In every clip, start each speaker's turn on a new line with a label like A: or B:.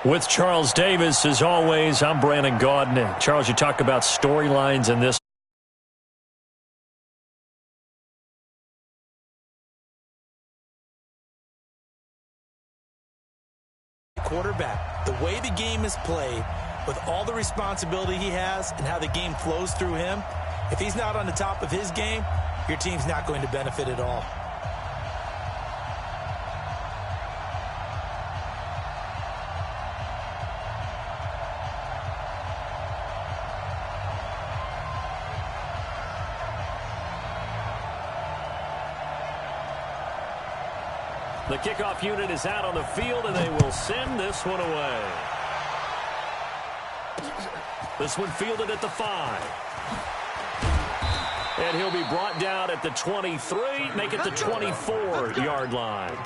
A: With Charles Davis, as always, I'm Brandon Gaudin. Charles, you talk about storylines in this.
B: Quarterback, the way the game is played, with all the responsibility he has and how the game flows through him, if he's not on the top of his game, your team's not going to benefit at all.
A: The kickoff unit is out on the field, and they will send this one away. This one fielded at the 5. And he'll be brought down at the 23, make it the 24-yard line.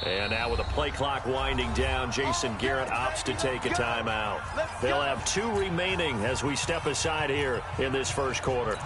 A: And now with the play clock winding down, Jason Garrett opts to take a timeout. They'll have 2 remaining as we step aside here in this first quarter.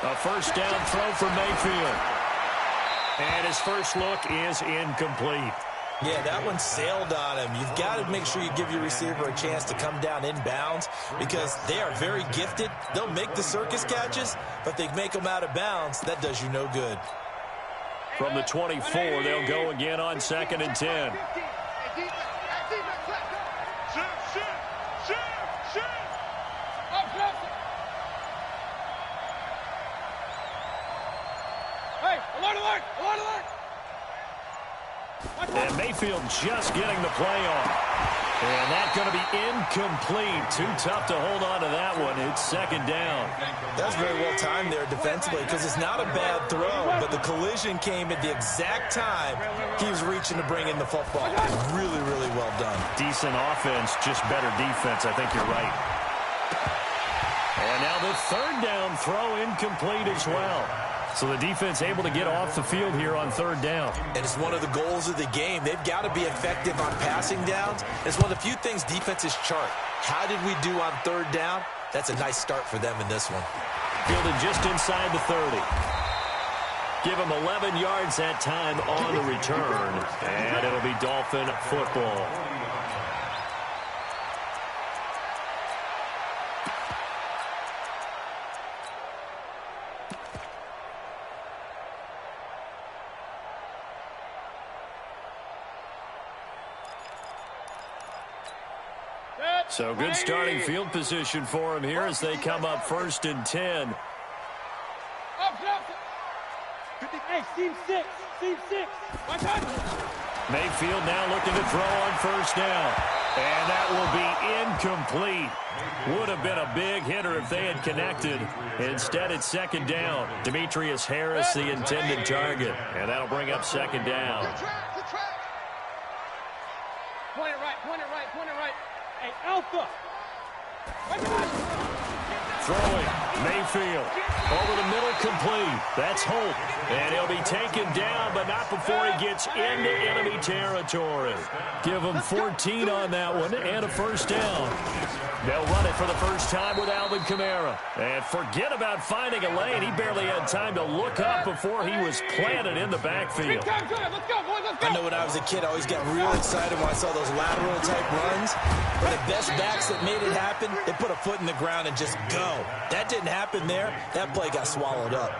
A: A first down throw for Mayfield. And his first look is incomplete.
B: Yeah, that one sailed on him. You've got to make sure you give your receiver a chance to come down inbounds because they are very gifted. They'll make the circus catches, but they make them out of bounds. That does you no good.
A: From the 24, they'll go again on 2nd and 10. And Mayfield just getting the play on. And that's going to be incomplete. Too tough to hold on to that one. It's 2nd down.
B: That's very well timed there defensively because it's not a bad throw, but the collision came at the exact time he was reaching to bring in the football. Really, really well done.
A: Decent offense, just better defense. I think you're right. And now the 3rd down throw incomplete as well. So the defense able to get off the field here on 3rd down.
B: And it's one of the goals of the game. They've got to be effective on passing downs. It's one of the few things defenses chart. How did we do on 3rd down? That's a nice start for them in this one.
A: Fielded just inside the 30. Give him 11 yards that time on the return. And it'll be Dolphin football. So good starting field position for him here as they come up 1st and 10.
C: Hey, team 6. Team 6. Watch out.
A: Mayfield now looking to throw on first down. And that will be incomplete. Would have been a big hitter if they had connected. Instead, it's second down. Demetrius Harris, the intended target. And that'll bring up second down.
C: Point it right, point it right, point it right. Hey, Alpha.
A: Throwing, Mayfield, over the middle, complete. That's Holt, and he'll be taken down, but not before he gets into enemy territory. Give him 14 on that one, and a first down. They'll run it for the first time with Alvin Kamara. And forget about finding a lane. He barely had time to look up before he was planted in the backfield.
C: Let's go, boys, let's go.
B: I know when I was a kid, I always got real excited when I saw those lateral-type runs. But the best backs that made it happen, they put a foot in the ground and just go. That didn't happen there. That play got swallowed up.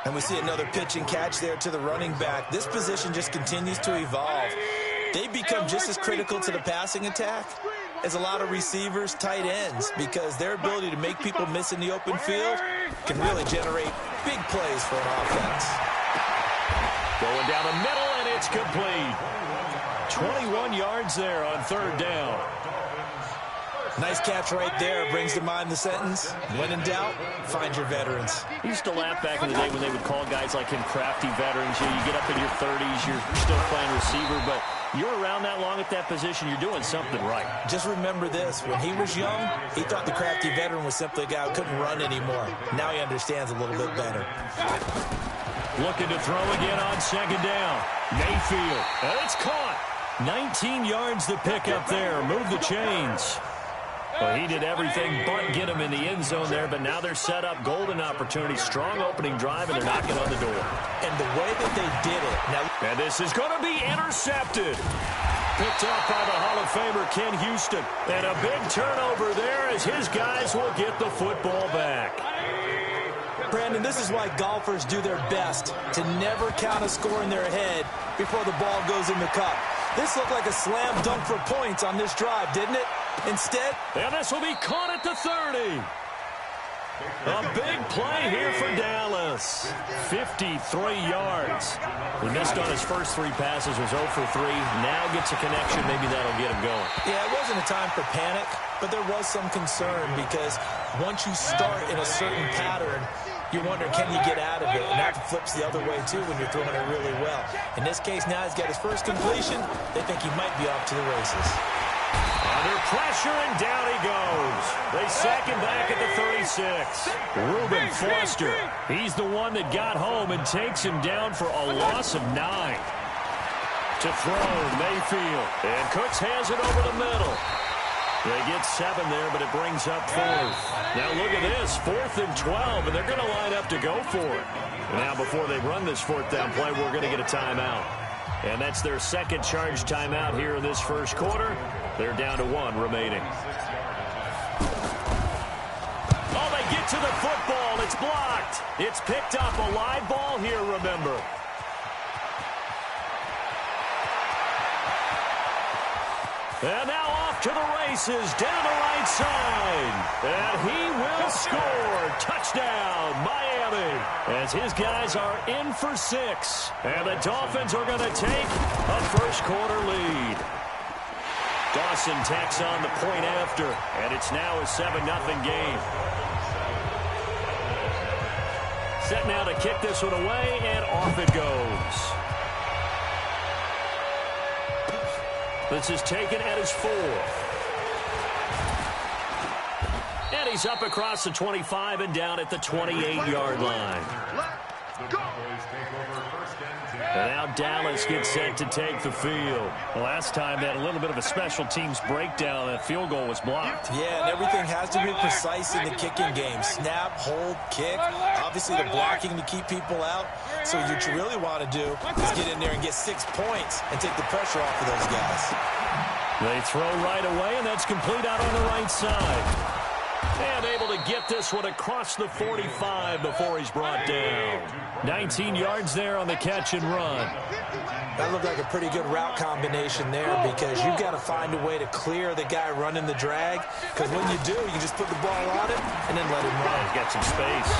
B: And we see another pitch and catch there to the running back. This position just continues to evolve. They become just as critical to the passing attack as a lot of receivers, tight ends, because their ability to make people miss in the open field can really generate big plays for an offense.
A: Going down the middle, and it's complete. 21 yards there on third down.
B: Nice catch right there. Brings to mind the sentence, when in doubt, find your veterans.
A: I used to laugh back in the day when they would call guys like him crafty veterans. You get up in your 30s, you're still playing receiver, but you're around that long at that position, you're doing something right.
B: Just remember this. When he was young, he thought the crafty veteran was simply a guy who couldn't run anymore. Now he understands a little bit better.
A: Looking to throw again on second down. Mayfield, and it's caught. 19 yards to pick up there. Move the chains. Well, he did everything but get him in the end zone there, but now they're set up. Golden opportunity, strong opening drive, and they're knocking on the door.
B: And the way that they did it. Now,
A: and this is going to be intercepted. Picked up by the Hall of Famer Ken Houston. And a big turnover there as his guys will get the football back.
B: Brandon, this is why golfers do their best to never count a score in their head before the ball goes in the cup. This looked like a slam dunk for points on this drive, didn't it? Instead,
A: and this will be caught at the 30. A big play here for Dallas. 53 yards. He missed on his first three passes, was 0 for 3. Now gets a connection. Maybe that'll get him going.
B: Yeah, it wasn't a time for panic, but there was some concern because once you start in a certain pattern, you wonder, can you get out of it? And that flips the other way, too, when you're throwing it really well. In this case, now he's got his first completion. They think he might be off to the races.
A: Under pressure, and down he goes. They sack him back at the 36. Reuben Foster, he's the one that got home and takes him down for a loss of 9. To throw, Mayfield. And Cooks has it over the middle. They get 7 there, but it brings up 4th. Now look at this, 4th and 12, and they're going to line up to go for it. Now before they run this 4th down play, we're going to get a timeout. And that's their second charge timeout here in this first quarter. They're down to 1 remaining. Oh, they get to the football. It's blocked. It's picked up. A live ball here, remember. And now off to the races, down the right side. And he will score. Touchdown, Miami. As his guys are in for 6. And the Dolphins are going to take a first quarter lead. Dawson tacks on the point after. And it's now a 7-0 game. Set now to kick this one away, and off it goes. This is taken at his 4th. And he's up across the 25 and down at the 28-yard line. And now Dallas gets set to take the field. The last time they had a little bit of a special teams breakdown. That field goal was blocked.
B: Yeah, and everything has to be precise in the kicking game. Snap, hold, kick. Obviously, the blocking to keep people out. So what you really want to do is get in there and get 6 points and take the pressure off of those guys.
A: They throw right away, and that's complete out on the right side. And able to get this one across the 45 before he's brought down. 19 yards there on the catch and run.
B: That looked like a pretty good route combination there because you've got to find a way to clear the guy running the drag. Because when you do, you just put the ball on it and then let him run.
A: He's got some space.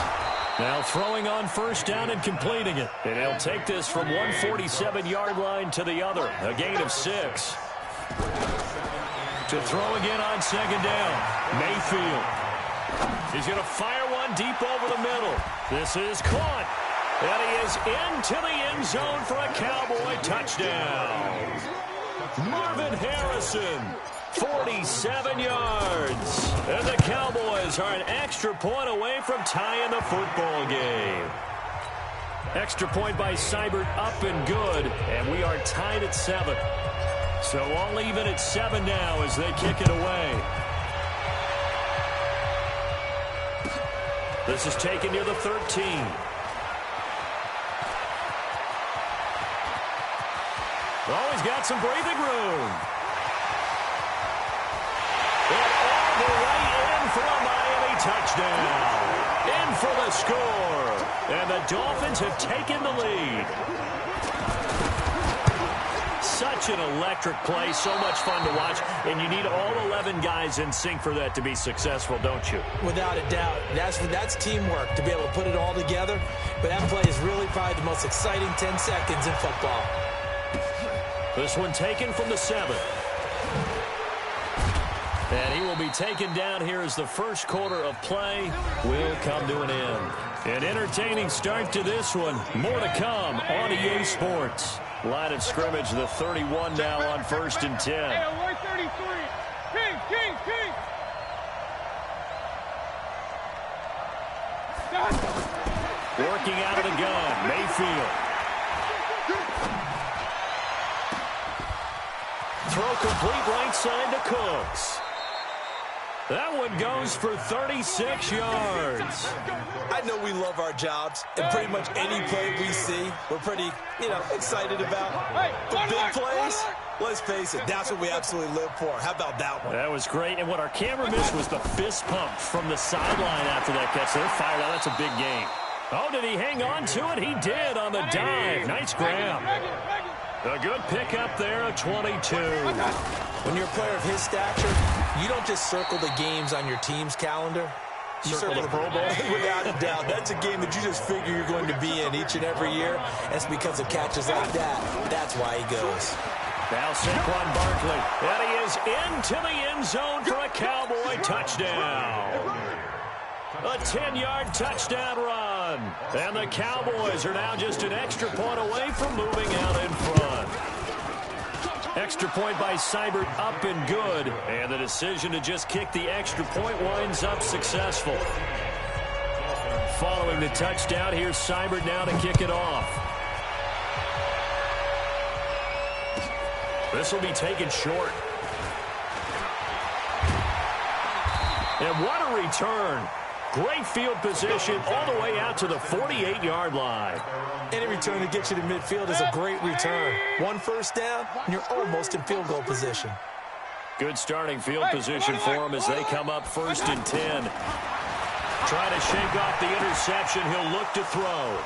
A: Now throwing on first down and completing it. And he'll take this from 147-yard line to the other. A gain of 6. To throw again on second down. Mayfield. He's going to fire one deep over the middle. This is caught. And he is into the end zone for a Cowboy touchdown. Marvin Harrison, 47 yards. And the Cowboys are an extra point away from tying the football game. Extra point by Seibert up and good. And we are tied at 7. So all even at 7 now as they kick it away. This is taken near the 13. Oh, he's got some breathing room. And all the way in for a Miami touchdown. In for the score. And the Dolphins have taken the lead. Such an electric play, so much fun to watch, and you need all 11 guys in sync for that to be successful, don't you?
B: Without a doubt. That's teamwork to be able to put it all together, but that play is really probably the most exciting 10 seconds in football.
A: This one taken from the 7. And he will be taken down here as the first quarter of play will come to an end. An entertaining start to this one. More to come on EA Sports. Line of scrimmage, the 31 now on 1st and 10.
C: Hey, 133. King.
A: Working out of the gun, Mayfield. Throw complete right side to Cooks. That one goes for 36 yards.
B: I know we love our jobs, and pretty much any play we see, we're pretty, excited about. But big plays, let's face it, that's what we absolutely live for. How about that one?
A: That was great, and what our camera missed was the fist pump from the sideline after that catch. They're fired out. That's a big game. Oh, did he hang on to it? He did on the dive. Nice grab. A good pickup there, a 22.
B: When you're a player of his stature, you don't just circle the games on your team's calendar. You circle the Pro Bowl. Without a doubt. That's a game that you just figure you're going to be in each and every year. That's because of catches like that. That's why he goes.
A: Now Saquon Barkley. And he is into the end zone for a Cowboy touchdown. A 10-yard touchdown run. And the Cowboys are now just an extra point away from moving out in front. Extra point by Seibert up and good. And the decision to just kick the extra point winds up successful. Following the touchdown, here's Seibert now to kick it off. This will be taken short. And what a return. Great field position all the way out to the 48-yard line.
B: Any return to get you to midfield is a great return. One first down, and you're almost in field goal position.
A: Good starting field position for them as they come up 1st and 10. Trying to shake off the interception. He'll look to throw.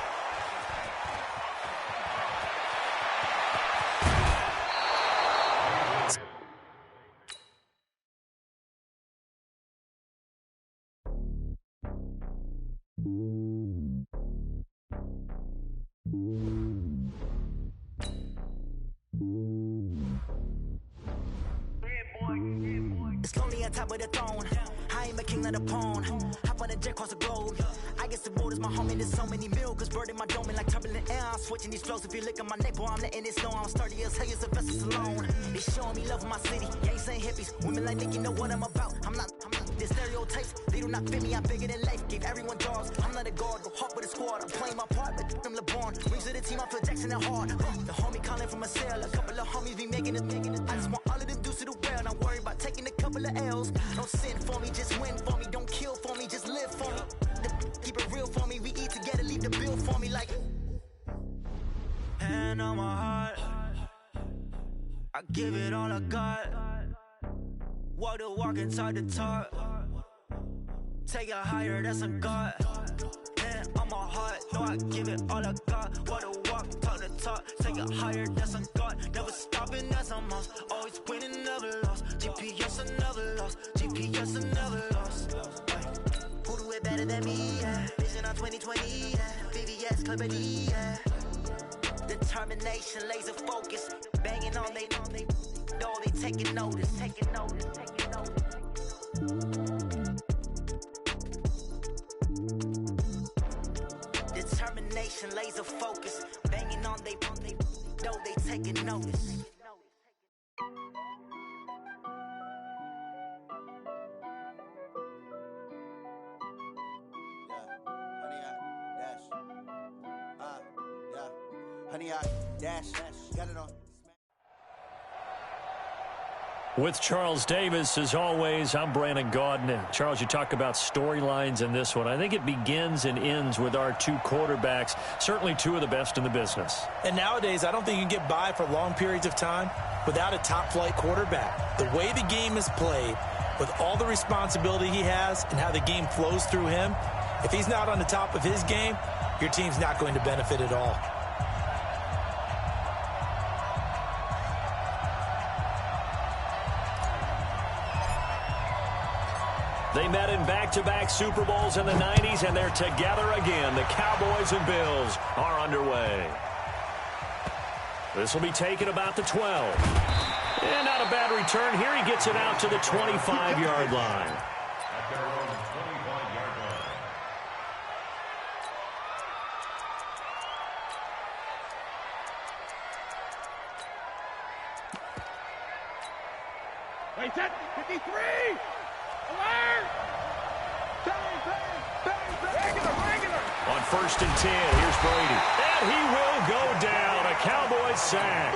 D: It's lonely on top of the throne. I am a king of the pawn. Hop on a jet across the globe. I guess the road is my home and there's so many milkers burning my dome like turbulent air. I'm switching these flows. If you look at my neck, boy, I'm letting it snow. I'm sturdy as hell, it's a vessel alone. They showing me love in my city. Yeah, ain't saying hippies. Women like Nick, you know what I'm about. I'm not the stereotypes. They do not fit me. I'm bigger than life. Gave everyone dogs. I'm not a guard. Go hard with a squad. I'm playing my part, but I'm LeBron. Rings of the team, I feel Jackson and hard. The homie calling from a cell. A couple of homies be making it. I just want all of them dudes to do well. Don't worry about taking a couple of L's. Don't sin for me, just win for me. Don't kill for me, just live for me. Keep it real for me. We eat together, leave the bill for me like. Hand on my heart, I give it all I got. Walk the walk and talk the talk. Take it higher, that's a God. Hand on my heart, no, I give it all I got. Walk the walk, talk the talk. Take it higher, that's a God. Never stopping, that's a must. Always winning, never lost. GPS, I never lost. GPS, I never lost. Who do it back? better than me, yeah. Vision on 2020, yeah. VVS, clarity, yeah. Determination, laser focus. Banging on they know they taking notice. Determination, laser focus. Banging on they know they taking notice.
E: Honey, I dash, got it on.
A: With Charles Davis, as always, I'm Brandon Gaudin. And Charles, you talk about storylines in this one. I think it begins and ends with our two quarterbacks, certainly two of the best in the business.
B: And nowadays, I don't think you can get by for long periods of time without a top-flight quarterback. The way the game is played, with all the responsibility he has and how the game flows through him, if he's not on the top of his game, your team's not going to benefit at all.
A: They met in back-to-back Super Bowls in the 90s, and they're together again. The Cowboys and Bills are underway. This will be taken about the 12. And not a bad return. Here he gets it out to the 25-yard line.
C: Wait, set, 53! Alert! Regular!
A: On 1st and 10, here's Brady. And he will go down. A Cowboys sack.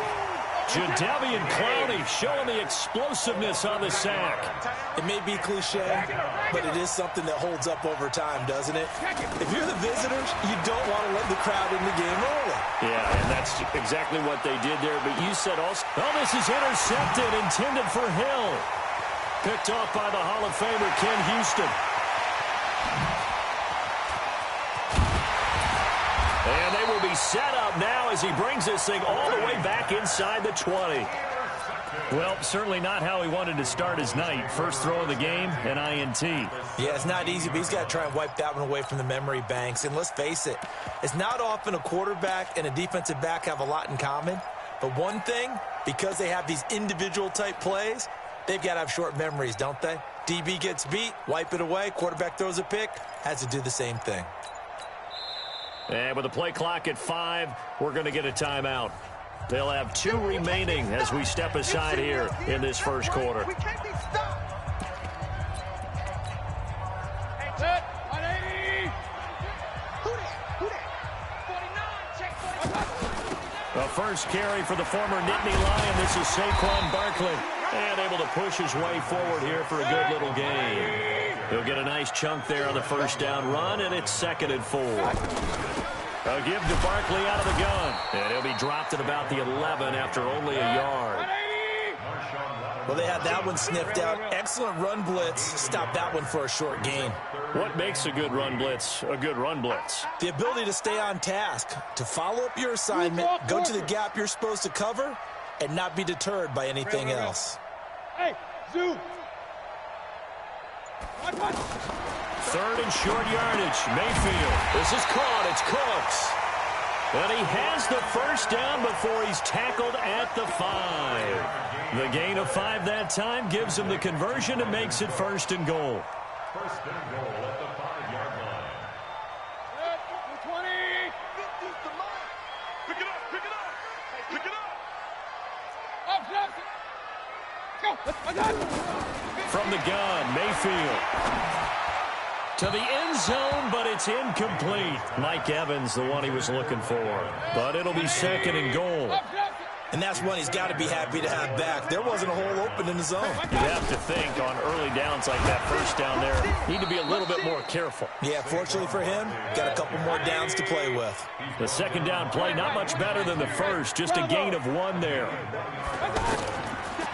A: Jadeveon Clowney showing the explosiveness on the sack.
B: It may be cliche, but it is something that holds up over time, doesn't it? If you're the visitors, you don't want to let the crowd in the game early.
A: Yeah, and that's exactly what they did there. But you said also, oh, this is intercepted, intended for Hill. Picked off by the Hall of Famer, Ken Houston. And they will be set up now as he brings this thing all the way back inside the 20. Well, certainly not how he wanted to start his night. First throw of the game, an INT.
B: Yeah, it's not easy, but he's got to try and wipe that one away from the memory banks. And let's face it, it's not often a quarterback and a defensive back have a lot in common. But one thing, because they have these individual type plays, they've got to have short memories, don't they? DB gets beat, wipe it away, quarterback throws a pick, has to do the same thing.
A: And with the play clock at 5, we're going to get a timeout. They'll have 2 remaining as we step aside here in this first quarter.
C: We can't be stopped! Set, 180! Who that? 49, check 49.
A: The first carry for the former Nittany Lion. This is Saquon Barkley. And able to push his way forward here for a good little gain. He'll get a nice chunk there on the first down run, and it's 2nd and 4. A give to Barkley out of the gun. And he'll be dropped at about the 11 after only a yard.
B: Well, they had that one sniffed out. Excellent run blitz. Stop that one for a short gain.
A: What makes a good run blitz a good run blitz?
B: The ability to stay on task, to follow up your assignment, go to the gap you're supposed to cover, and not be deterred by anything else.
C: Hey, zoom!
A: 3rd and short yardage. Mayfield. This is caught. It's Cooks. And he has the first down before he's tackled at the 5. The gain of 5 that time gives him the conversion and makes it 1st and goal.
F: 1st and goal at the 5-yard line.
C: 20!
F: Pick it up! Pick it up! Pick it up!
C: Let's go!
A: From the gun, Mayfield. To the end zone, but it's incomplete. Mike Evans, the one he was looking for. But it'll be 2nd and goal.
B: And that's one he's got to be happy to have back. There wasn't a hole open in the zone.
A: You have to think on early downs like that first down there, need to be a little bit more careful.
B: Yeah, fortunately for him, got a couple more downs to play with.
A: The 2nd down play, not much better than the first, just a gain of 1 there.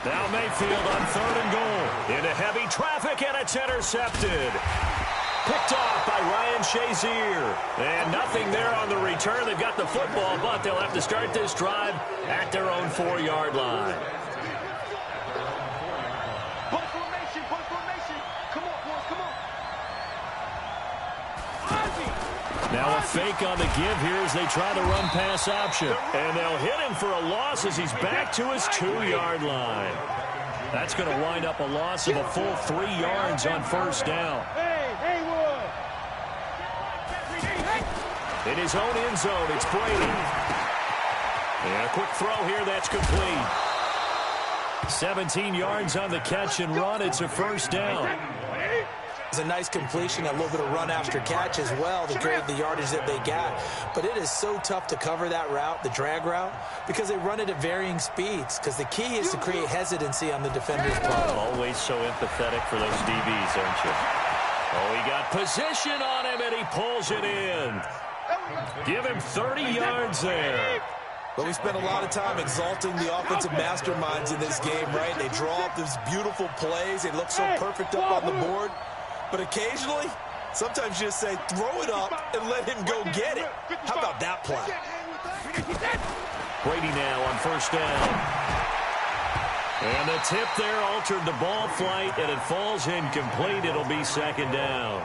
A: Now Mayfield on 3rd and goal. Into heavy traffic, and it's intercepted. Picked off by Ryan Shazier. And nothing there on the return. They've got the football, but they'll have to start this drive at their own 4-yard line.
C: Punt formation. Come on, boys, come on.
A: fake on the give here as they try the run pass option. And they'll hit him for a loss as he's back to his 2-yard line. That's going to wind up a loss of a full 3 yards on first down. In his own end zone, it's Brady. And a quick throw here, that's complete. 17 yards on the catch and run. It's a first down.
B: It's a nice completion, a little bit of run after catch as well to create the yardage that they got. But it is so tough to cover that route, the drag route, because they run it at varying speeds. Because the key is to create hesitancy on the defender's part.
A: Always so empathetic for those DBs, aren't you? Oh, he got position on him, and he pulls it in. Give him 30 yards there.
B: But we spent a lot of time exalting the offensive masterminds in this game, right? They draw up these beautiful plays. They look so perfect up on the board. But occasionally, sometimes you just say, throw it up and let him go get it. How about that play?
A: Brady now on first down. And the tip there altered the ball flight, and it falls incomplete. It'll be second down.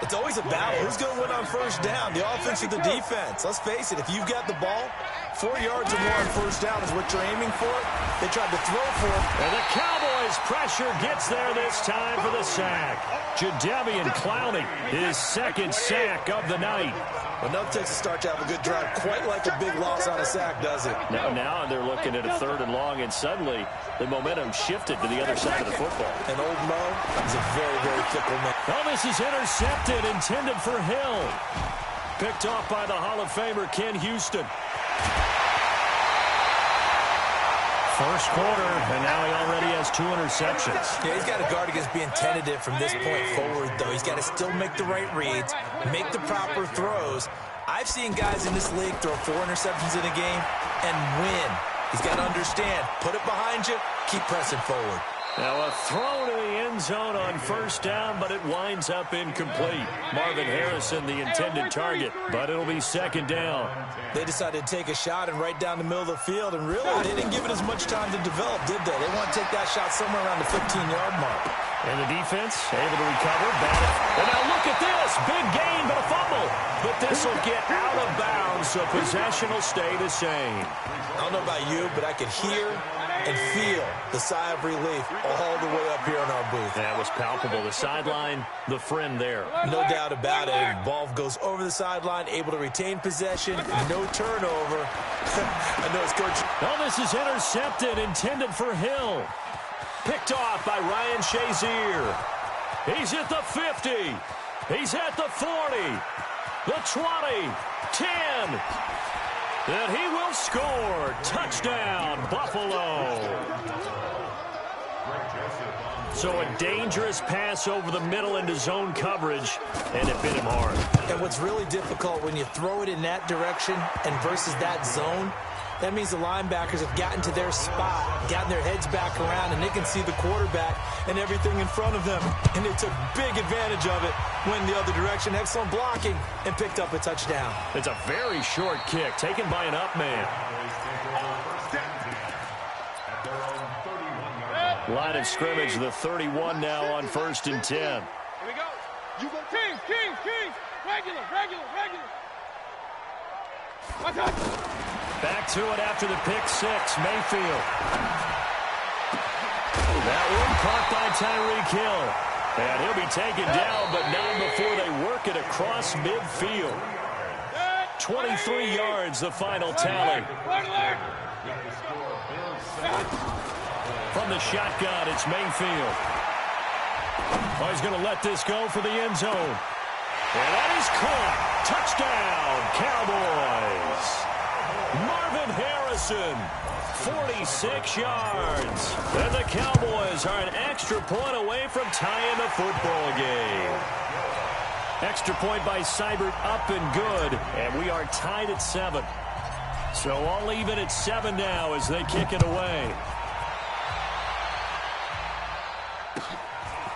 B: It's always a battle. Who's going to win on first down, the offense or the defense? Let's face it, if you've got the ball, 4 yards or more on first down is what you're aiming for. They tried to throw for it.
A: And the Cowboys' pressure gets there this time for the sack. Jadeveon Clowney, his second sack of the night.
B: But no Texas start to have a good drive, quite like a big loss on a sack, does it?
A: Now they're looking at a 3rd and long, and suddenly the momentum shifted to the other side of the football.
B: And old Mo is a very, very fickle man.
A: Oh, this is intercepted, intended for Hill. Picked off by the Hall of Famer Ken Houston. First quarter, and now he already has 2 interceptions.
B: Yeah, he's got to guard against being tentative from this point forward, though. He's got to still make the right reads, make the proper throws. I've seen guys in this league throw 4 interceptions in a game and win. He's got to understand, put it behind you, keep pressing forward.
A: Now a throw to the end zone on first down, but it winds up incomplete. Marvin Harrison, the intended target, but it'll be second down.
B: They decided to take a shot and right down the middle of the field, and really, they didn't give it as much time to develop, did they? They want to take that shot somewhere around the 15-yard mark.
A: And the defense able to recover, batted. And now look at this, big gain, but a fumble. But this will get out of bounds, so possession will stay the same.
B: I don't know about you, but I could hear and feel the sigh of relief all the way up here in our booth.
A: That was palpable. The sideline, the friend there.
B: No doubt about it. Ball goes over the sideline, able to retain possession, no turnover. I know it's Coach.
A: Oh, this is intercepted, intended for Hill. Picked off by Ryan Shazier. He's at the 50. He's at the 40. The 20. 10. And he will score. Touchdown, Buffalo. So a dangerous pass over the middle into zone coverage, and it bit him hard.
B: And what's really difficult when you throw it in that direction and versus that zone, that means the linebackers have gotten to their spot, gotten their heads back around, and they can see the quarterback and everything in front of them. And they took big advantage of it, went the other direction, excellent blocking, and picked up a touchdown.
A: It's a very short kick, taken by an up man. Line of scrimmage, the 31 now on 1st and 10.
C: Here we go. You go, Kings. Regular. Watch out.
A: Back to it after the pick 6, Mayfield. That one caught by Tyreek Hill. And he'll be taken down, but not before they work it across midfield. 23 yards, the final tally. From the shotgun, it's Mayfield. Oh, he's going to let this go for the end zone. And that is caught. Touchdown, Cowboys. Marvin Harrison, 46 yards. And the Cowboys are an extra point away from tying the football game. Extra point by Seibert, up and good. And we are tied at 7. So all even at 7 now as they kick it away.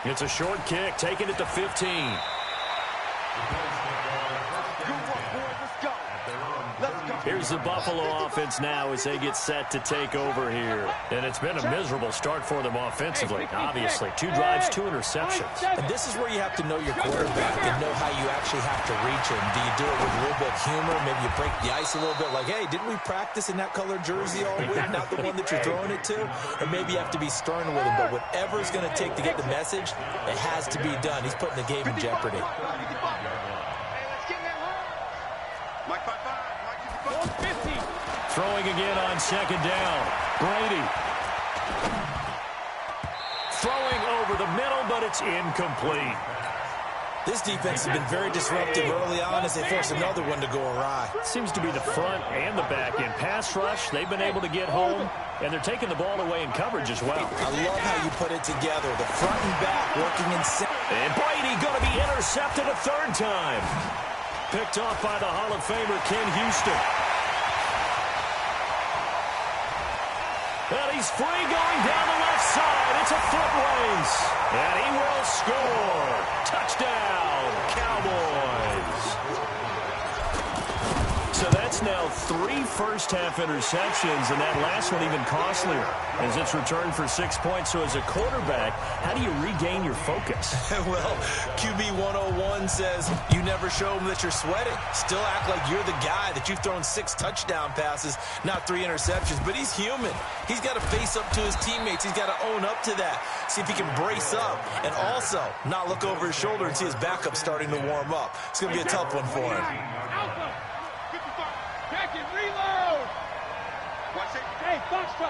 A: It's a short kick, taking it to 15.
C: Let's go.
A: Here's the Buffalo offense now as they get set to take over here. And it's been a miserable start for them offensively. Obviously, 2 drives, 2 interceptions.
B: And this is where you have to know your quarterback and know how you actually have to reach him. Do you do it with a little bit of humor? Maybe you break the ice a little bit like, hey, didn't we practice in that colored jersey all week, not the one that you're throwing it to? Or maybe you have to be stern with him. But whatever it's going to take to get the message, it has to be done. He's putting the game in jeopardy.
A: Throwing again on second down. Brady. Throwing over the middle, but it's incomplete.
B: This defense has been very disruptive early on as they force another one to go awry.
A: Seems to be the front and the back end. Pass rush, they've been able to get home, and they're taking the ball away in coverage as well.
B: I love how you put it together. The front and back working in sync.
A: And Brady going to be intercepted a 3rd time. Picked off by the Hall of Famer Ken Houston. And he's free going down the left side. It's a foot race. And he will score. Touchdown, Cowboys. So that's now 3 first-half interceptions, and that last one even costlier as it's returned for 6 points. So as a quarterback, how do you regain your focus?
B: Well, QB 101 says you never show them that you're sweating. Still act like you're the guy that you've thrown 6 touchdown passes, not 3 interceptions. But he's human. He's got to face up to his teammates. He's got to own up to that. See if he can brace up and also not look over his shoulder and see his backup starting to warm up. It's going to be a tough one for him.
C: Back and reload. Hey, foxtrot.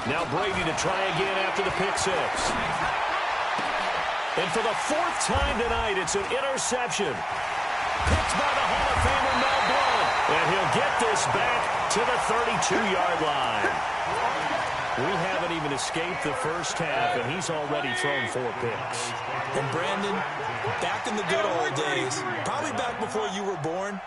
A: Now Brady to try again after the pick 6. And for the 4th time tonight, it's an interception. Picked by the Hall of Famer Mel Blount. And he'll get this back to the 32-yard line. We haven't even escaped the first half, and he's already thrown 4 picks.
B: And Brandon, back in the good old days, probably back before you were born,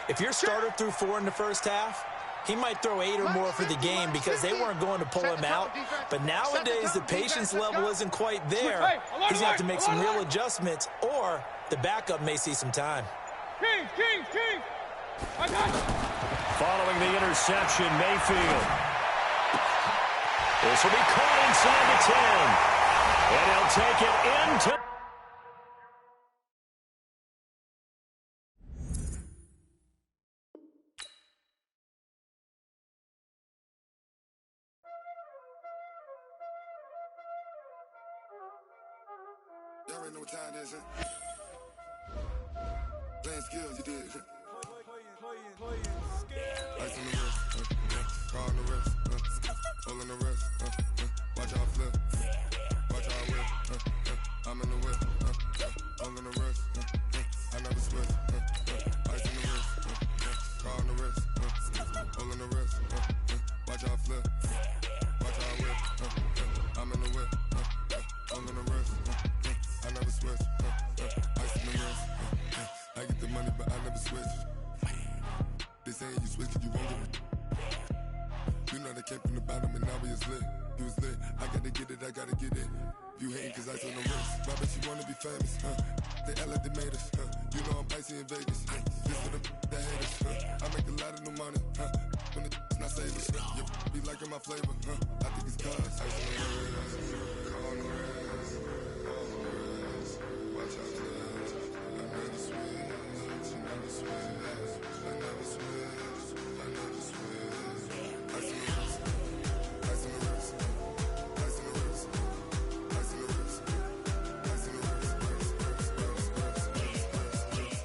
B: if your starter threw 4 in the first half, he might throw 8 or more for the game because they weren't going to pull him out. But nowadays, the patience level isn't quite there. He's going to have to make some real adjustments, or the backup may see some time.
C: King. I got it.
A: Following the interception, Mayfield. This will be caught inside the 10. And he'll take it into...
G: Y'all already know what time it is, huh? Playing skills, you did. Ice on the wrist, car on the wrist, hole in the wrist, watch out flip, watch out whip, I'm in the whip, hole in the wrist, I never switch, ice on the wrist, car on the wrist, hole in the wrist, watch out flip, watch out whip, I'm in the whip, hole in the wrist, I never switch, ice on the wrist, I get the money but I never switch. They saying you switch, you won't get it. You know they came from the bottom and now we is lit. You was lit, I gotta get it, I gotta get it. You hating cause I on the wrist. Why bet you wanna be famous, They act like they made us, You know I'm icy in Vegas, This for the that hate us, I make a lot of new money, When it's not savers, You be liking my flavor, I think it's cause ice on the wrist, on the wrist, watch out flash. I never switch, I never switch. I never switch, I never switch. Ice on the wrist, ice on the wrist, ice on the wrist, ice on the wrist, ice on the wrist.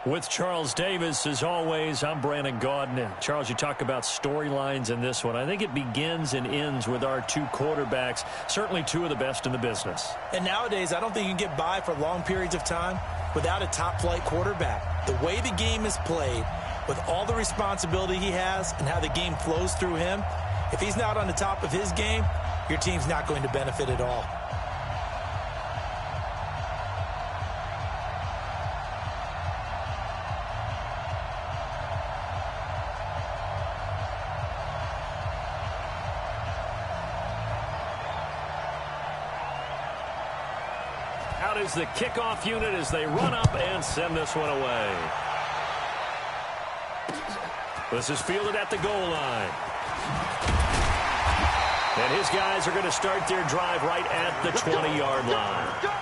A: With Charles Davis, as always, I'm Brandon Gaudin. And Charles, you talk about storylines in this one. I think it begins and ends with our 2 quarterbacks, certainly 2 of the best in the business.
B: And nowadays, I don't think you can get by for long periods of time without a top-flight quarterback. The way the game is played, with all the responsibility he has and how the game flows through him, if he's not on the top of his game, your team's not going to benefit at all.
A: out is the kickoff unit as they run up and send this one away. This is fielded at the goal line. And his guys are going to start their drive right at the 20-yard line.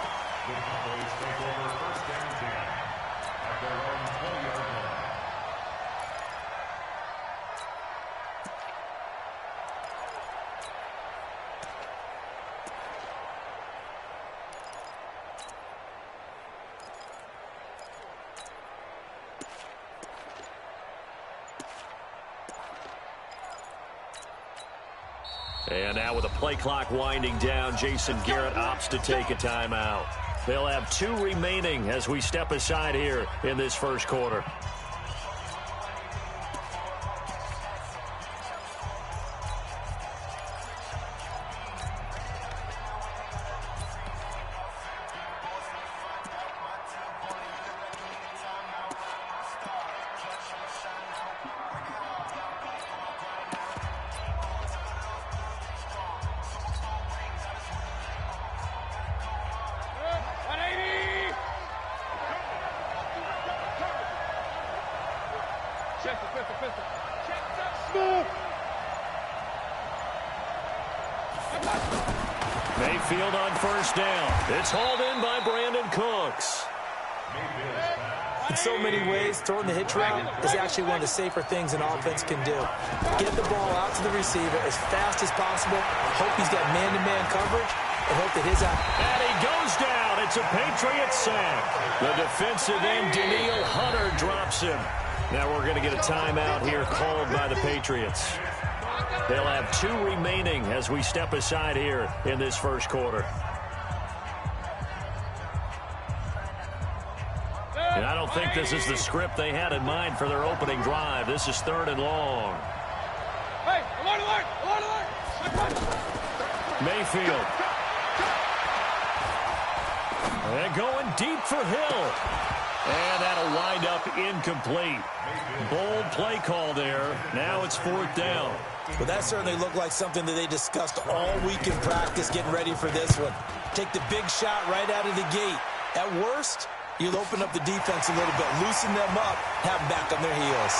A: And now with the play clock winding down, Jason Garrett opts to take a timeout. They'll have 2 remaining as we step aside here in this first quarter. Mayfield on first down. It's hauled in by Brandon Cooks.
B: In so many ways, throwing the hitch route is actually one of the safer things an offense can do. Get the ball out to the receiver as fast as possible, hope he's got man-to-man coverage, and hope that his out.
A: And he goes down. It's a Patriot sack. The defensive end, Daniil Hunter, drops him. Now we're going to get a timeout here called by the Patriots. They'll have 2 remaining as we step aside here in this first quarter. And I don't think this is the script they had in mind for their opening drive. This is 3rd and long.
C: Hey, alert!
A: Mayfield. And going deep for Hill. And that'll wind up incomplete. Bold play call there. Now it's 4th down.
B: Well, that certainly looked like something that they discussed all week in practice, getting ready for this one. Take the big shot right out of the gate. At worst, you'll open up the defense a little bit, loosen them up, have them back on their heels.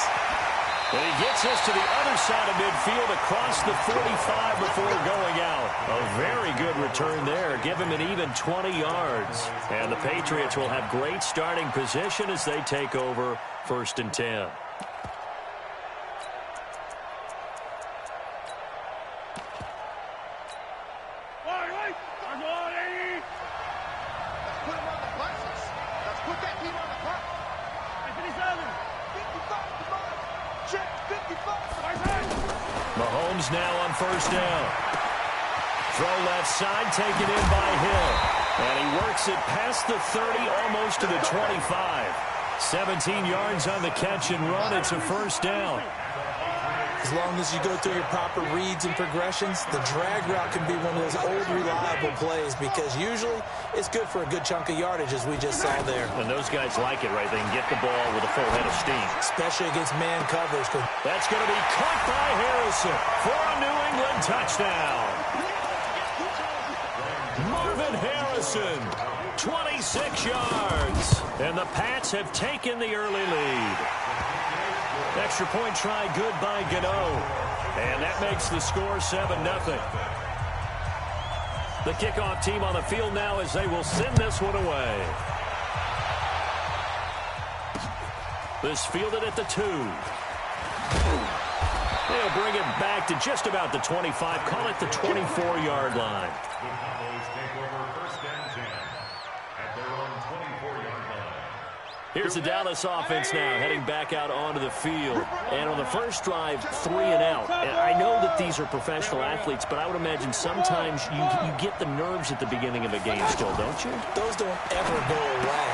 A: And he gets us to the other side of midfield across the 45 before going out. A very good return there. Give him an even 20 yards. And the Patriots will have great starting position as they take over 1st and 10. Mahomes now on first down. Throw left side, taken in by Hill. And he works it past the 30, almost to the 25. 17 yards on the catch and run. It's a first down.
B: As long as you go through your proper reads and progressions, the drag route can be one of those old reliable plays because usually it's good for a good chunk of yardage, as we just saw there.
A: And those guys like it, right? They can get the ball with a full head of steam.
B: Especially against man coverage.
A: That's going to be caught by Harrison for a New England touchdown. Marvin Harrison, 26 yards. And the Pats have taken the early lead. Extra point try good by Gano. And that makes the score 7-0. The kickoff team on the field now as they will send this one away. This fielded at the 2. They'll bring it back to just about the 25. Call it the 24-yard line. Here's the Dallas offense now, heading back out onto the field. And on the first drive, 3 and out. And I know that these are professional athletes, but I would imagine sometimes you get the nerves at the beginning of a game still, don't you?
B: Those don't ever go away.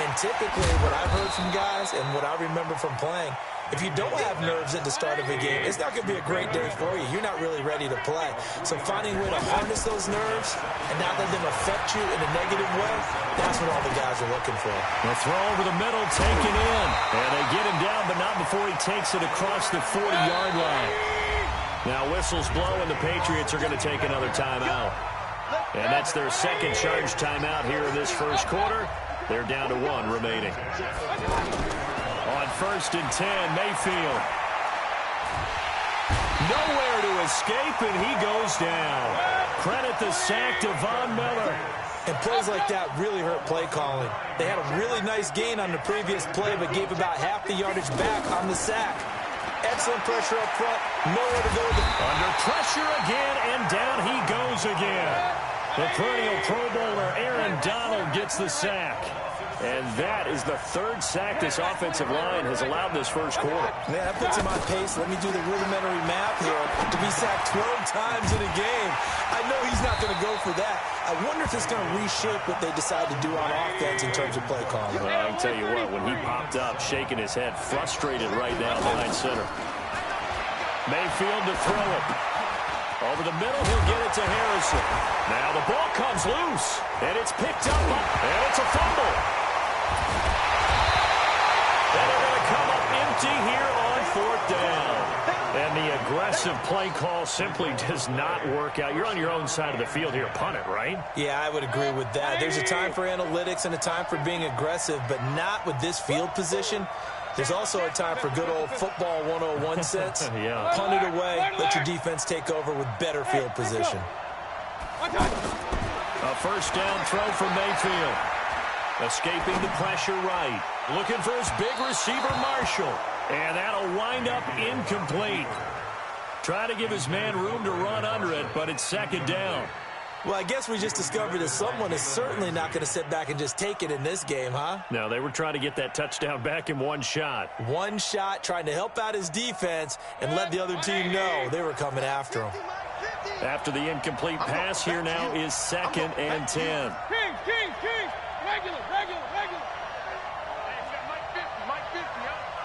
B: And typically what I've heard from guys and what I remember from playing, if you don't have nerves at the start of a game, it's not going to be a great day for you. You're not really ready to play. So finding a way to harness those nerves and not let them affect you in a negative way, that's what all the guys are looking for.
A: The throw over the middle, taken in. And they get him down, but not before he takes it across the 40-yard line. Now whistles blow, and the Patriots are going to take another timeout. And that's their second charge timeout here in this first quarter. They're down to 1 remaining. On 1st and 10, Mayfield. Nowhere to escape, and he goes down. Credit the sack to Von Miller.
B: And plays like that really hurt play calling. They had a really nice gain on the previous play, but gave about half the yardage back on the sack. Excellent pressure up front. Nowhere to go.
A: Under pressure again, and down he goes again. The perennial Pro Bowler Aaron Donald gets the sack. And that is the 3rd sack this offensive line has allowed this first quarter.
B: Yeah, that puts him on pace. Let me do the rudimentary math here. To be sacked 12 times in a game. I know he's not going to go for that. I wonder if it's going to reshape what they decide to do on offense in terms of play calling.
A: Well, I can tell you what, when he popped up, shaking his head, frustrated right now behind center. Mayfield to throw it. Over the middle, he'll get it to Harrison. Now the ball comes loose, and it's picked up, and it's a fumble. And they're going to come up empty here on 4th down. And the aggressive play call simply does not work out. You're on your own side of the field here. Punt it, right?
B: Yeah, I would agree with that. There's a time for analytics and a time for being aggressive, but not with this field position. There's also a time for good old football 101 sense.
A: Yeah.
B: Punt it away, let your defense take over with better field position.
A: A 1st down throw for Mayfield. Escaping the pressure right. Looking for his big receiver, Marshall. And that'll wind up incomplete. Try to give his man room to run under it, but it's 2nd down.
B: Well, I guess we just discovered that someone is certainly not going to sit back and just take it in this game, huh?
A: No, they were trying to get that touchdown back in one shot.
B: One shot, trying to help out his defense and let the other team know they were coming after him.
A: After the incomplete pass, here now is 2nd and 10.
C: King. Regular.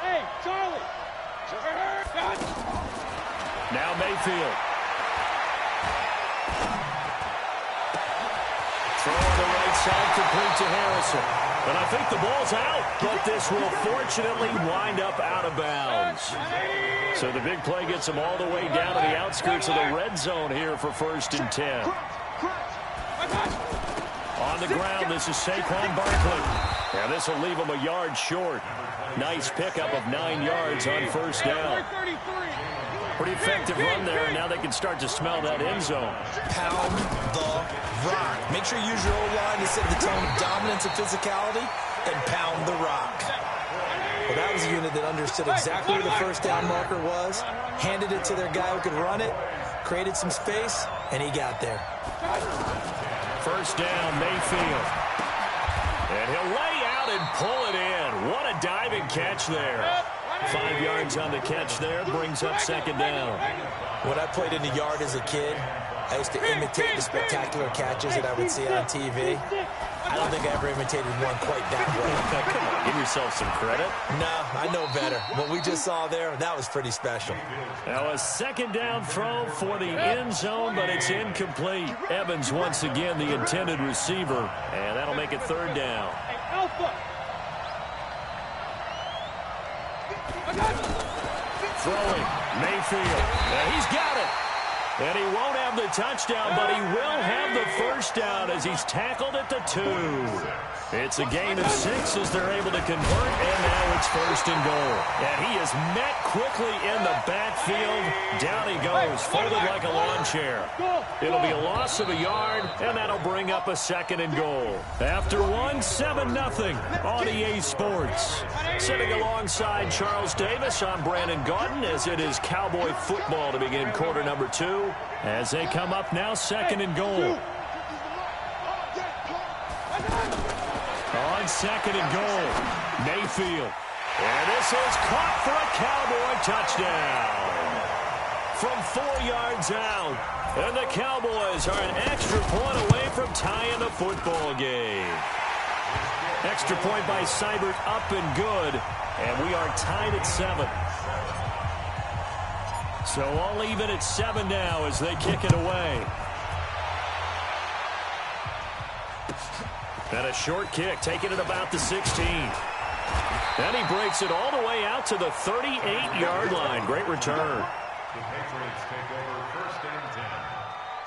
C: Hey, Charlie.
A: Now Mayfield. Throw on the right side, complete to Harrison. But I think the ball's out. But this will fortunately wind up out of bounds. So the big play gets them all the way down to the outskirts of the red zone here for 1st and 10. On the ground, this is Saquon Barkley. Now this will leave him a yard short. Nice pickup of 9 yards on 1st down. Pretty effective run there, and now they can start to smell that end zone.
B: Pound the rock. Make sure you use your O-line to set the tone of dominance and physicality, and pound the rock. Well, that was a unit that understood exactly where the 1st down marker was, handed it to their guy who could run it, created some space, and he got there.
A: 1st down, Mayfield. And he'll lay out and pull it in. What a diving catch there. 5 yards on the catch there, brings up 2nd down.
B: When I played in the yard as a kid, I used to imitate the spectacular catches that I would see on TV. I don't think I ever imitated one quite that way.
A: Come on, give yourself some credit.
B: No, I know better. What we just saw there, that was pretty special.
A: Now a 2nd down throw for the end zone, but it's incomplete. Evans once again the intended receiver, and that'll make it 3rd down. Throwing, Mayfield. Now he's got it. And he won't have the touchdown, but he will have the 1st down as he's tackled at the 2. It's a gain of 6 as they're able to convert, and now it's 1st and goal. And he is met quickly in the backfield. Down he goes, folded like a lawn chair. It'll be a loss of a yard, and that'll bring up a 2nd and goal. After 1, 7-0 on EA Sports. Sitting alongside Charles Davis, I'm Brandon Gaudin, as it is Cowboy football to begin quarter number 2. As they come up now, 2nd and goal. On 2nd and goal, Mayfield. And this is caught for a Cowboy touchdown. From 4 yards out. And the Cowboys are an extra point away from tying the football game. Extra point by Seibert up and good. And we are tied at 7. So all even at 7 now as they kick it away. And a short kick, taking it about the 16. Then he breaks it all the way out to the 38-yard line. Great return.
F: The Patriots take over 1st and 10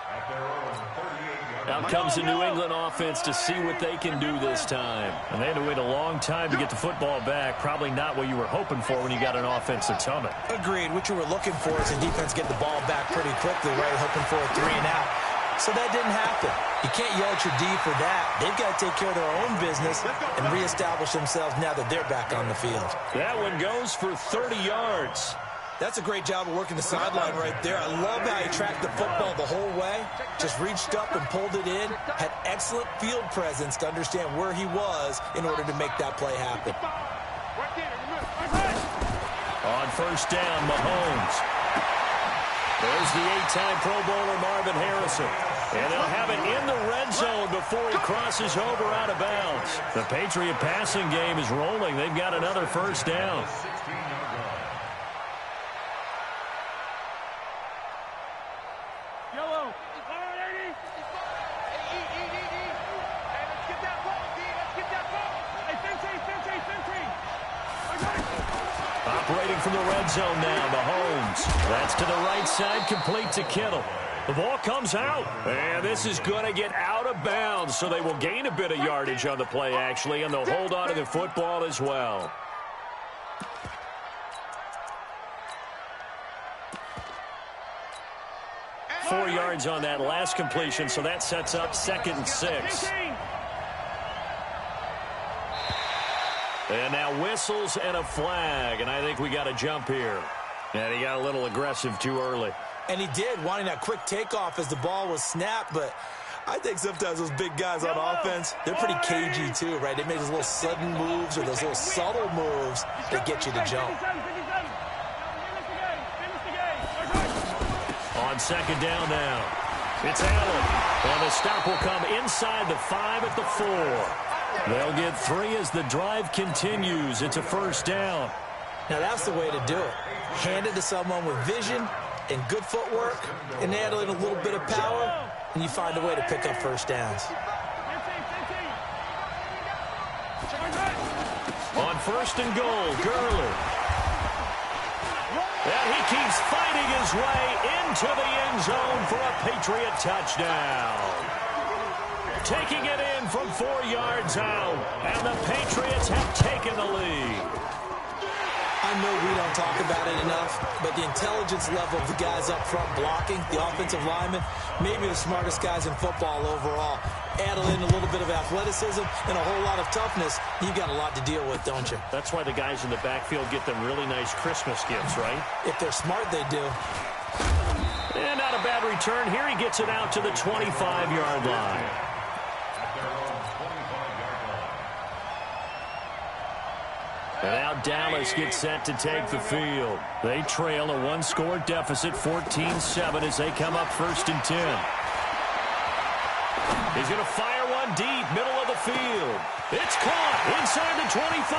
F: at their own 38-yard
A: Out comes the New England offense to see what they can do this time. And they had to wait a long time to get the football back. Probably not what you were hoping for when you got an offense that's humming.
B: Agreed. What you were looking for is the defense get the ball back pretty quickly, right? Hoping for a 3-and-out. So that didn't happen. You can't yell at your D for that. They've got to take care of their own business and reestablish themselves now that they're back on the field.
A: That one goes for 30 yards.
B: That's a great job of working the sideline right there. I love how he tracked the football the whole way. Just reached up and pulled it in. Had excellent field presence to understand where he was in order to make that play happen.
A: On first down, Mahomes. There's the 8-time Pro Bowler Marvin Harrison. And they'll have it in the red zone before he crosses over out of bounds. The Patriot passing game is rolling. They've got another first down. Operating from the red zone now, Mahomes. That's to the right side, complete to Kittle. The ball comes out, and this is going to get out of bounds, so they will gain a bit of yardage on the play, actually, and they'll hold on to the football as well. Four yards on that last completion, so that sets up 2nd and 6. And now whistles and a flag, and I think we got a jump here. And he got a little aggressive too early.
B: And he did, wanting that quick takeoff as the ball was snapped, but I think sometimes those big guys on offense, they're pretty cagey too, right? They make those little sudden moves or those little subtle moves that get you to jump.
A: On second down now, it's Allen. And the stop will come inside the 5 at the 4. They'll get 3 as the drive continues. It's a first down.
B: Now that's the way to do it. Hand it to someone with vision and good footwork and add in a little bit of power, and you find a way to pick up first downs.
A: On first and goal, Gurley. And he keeps fighting his way into the end zone for a Patriot touchdown. Taking it in from 4 yards out, and the Patriots have taken the lead.
B: I know we don't talk about it enough, but the intelligence level of the guys up front blocking, the offensive linemen, maybe the smartest guys in football overall. Add in a little bit of athleticism and a whole lot of toughness, you've got a lot to deal with, don't you?
A: That's why the guys in the backfield get them really nice Christmas gifts, right?
B: If they're smart, they do.
A: And not a bad return. Here he gets it out to the 25-yard line. And now Dallas gets set to take the field. They trail a one-score deficit, 14-7, as they come up first and 10. He's going to fire one deep, middle of the field. It's caught inside the 25.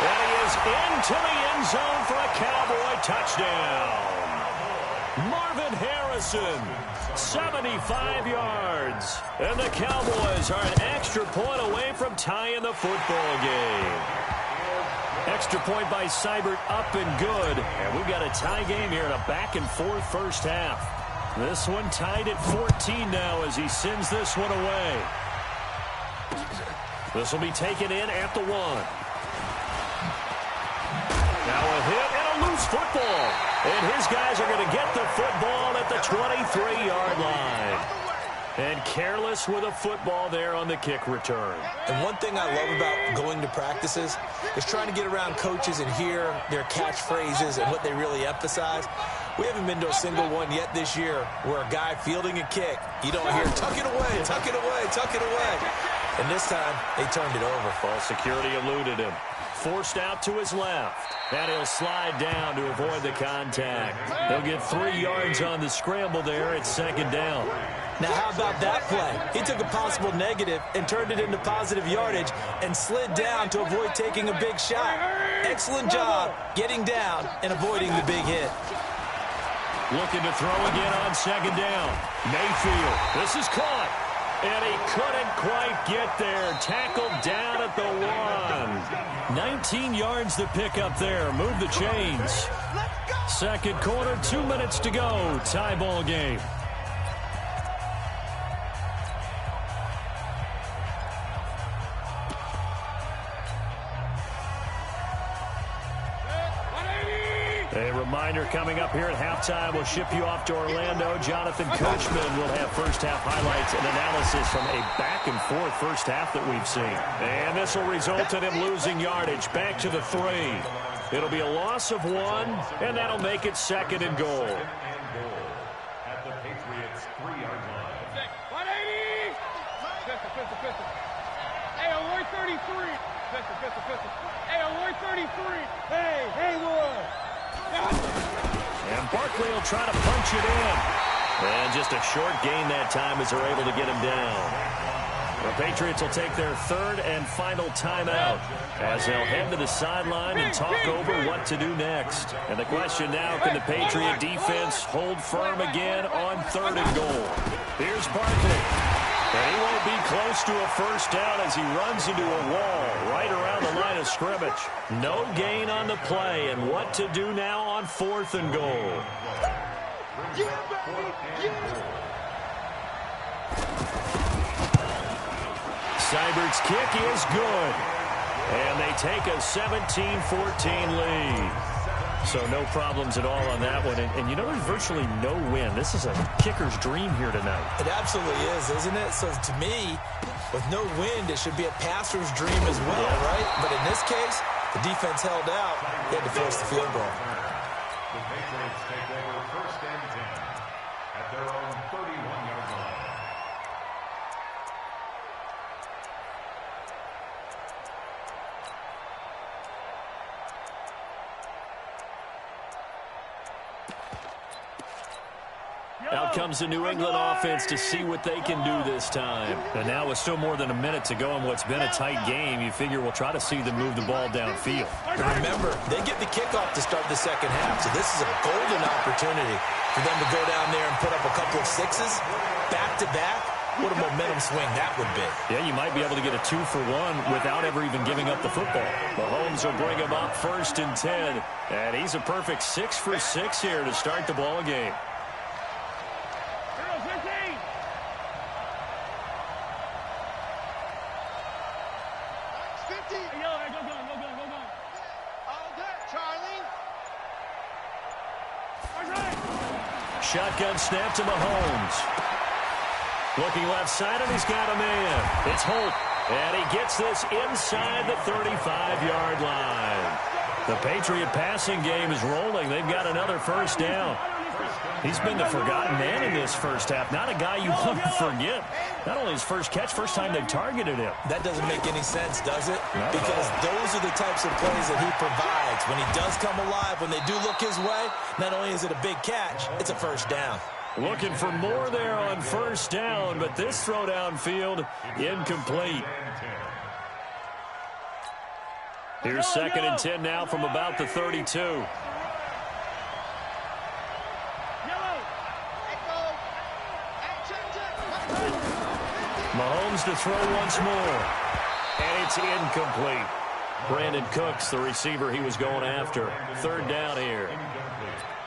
A: And he is into the end zone for a Cowboy touchdown. Marvin Harrison, 75 yards. And the Cowboys are an extra point away from tying the football game. Extra point by Seibert, up and good. And we've got a tie game here in a back-and-forth first half. This one tied at 14 now as he sends this one away. This will be taken in at the 1. Now a hit and a loose football. And his guys are going to get the football at the 23-yard line. And careless with a football there on the kick return.
B: And one thing I love about going to practices is trying to get around coaches and hear their catchphrases and what they really emphasize. We haven't been to a single one yet this year where a guy fielding a kick, you don't hear, tuck it away, tuck it away, tuck it away. And this time, they turned it over.
A: Ball security eluded him. Forced out to his left. And he'll slide down to avoid the contact. He'll get 3 yards on the scramble there at second down.
B: Now, how about that play? He took a possible negative and turned it into positive yardage and slid down to avoid taking a big shot. Excellent job getting down and avoiding the big hit.
A: Looking to throw again on second down. Mayfield. This is caught. And he couldn't quite get there. Tackled down at the 1. 19 yards to pick up there. Move the chains. Second quarter, 2 minutes to go. Tie ball game. A reminder coming up here at halftime. We'll ship you off to Orlando. Jonathan Coachman will have first-half highlights and analysis from a back-and-forth first half that we've seen. And this will result in him losing yardage. Back to the 3. It'll be a loss of 1, and that'll make it 2nd and goal.
F: At the Patriots' 3-yard line.
C: 180! Pistol. Hey, alert 33. Pistol. Hey, alert 33. Hey, boy.
A: And Barkley will try to punch it in. And just a short gain that time as they're able to get him down. The Patriots will take their 3rd and final timeout as they'll head to the sideline and talk over what to do next. And the question now, can the Patriot defense hold firm again on 3rd and goal? Here's Barkley. And he won't be close to a first down as he runs into a wall right around the line of scrimmage. No gain on the play, and what to do now on 4th and goal. Seibert's kick is good. And they take a 17-14 lead. So no problems at all on that one. And you know, there's virtually no win. This is a kicker's dream here tonight.
B: It absolutely is, isn't it? So to me, with no wind, it should be a passer's dream as well, right? But in this case, the defense held out. They had to force the field goal.
F: The Patriots take over 1st and 10 at their own 31-yard line.
A: Out comes the New England offense to see what they can do this time. And now with still more than a minute to go in what's been a tight game, you figure we'll try to see them move the ball downfield.
B: And remember, they get the kickoff to start the second half, so this is a golden opportunity for them to go down there and put up a couple of 6s back-to-back. What a momentum swing that would be.
A: Yeah, you might be able to get a 2-for-1 without ever even giving up the football. Mahomes will bring him up 1st and 10. And he's a perfect 6 for 6 here to start the ball game. Shotgun snap to Mahomes. Looking left side, and he's got a man. It's Holt, and he gets this inside the 35-yard line. The Patriot passing game is rolling. They've got another first down. He's been the forgotten man in this first half. Not a guy you want to forget. Not only his first catch, first time they targeted him.
B: That doesn't make any sense, does it? No. Because those are the types of plays that he provides. When he does come alive, when they do look his way, not only is it a big catch, it's a first down.
A: Looking for more there on first down, but this throw downfield incomplete. Here's 2nd and 10 now from about the 32. Mahomes to throw once more. And it's incomplete. Brandon Cooks, the receiver he was going after. 3rd down here.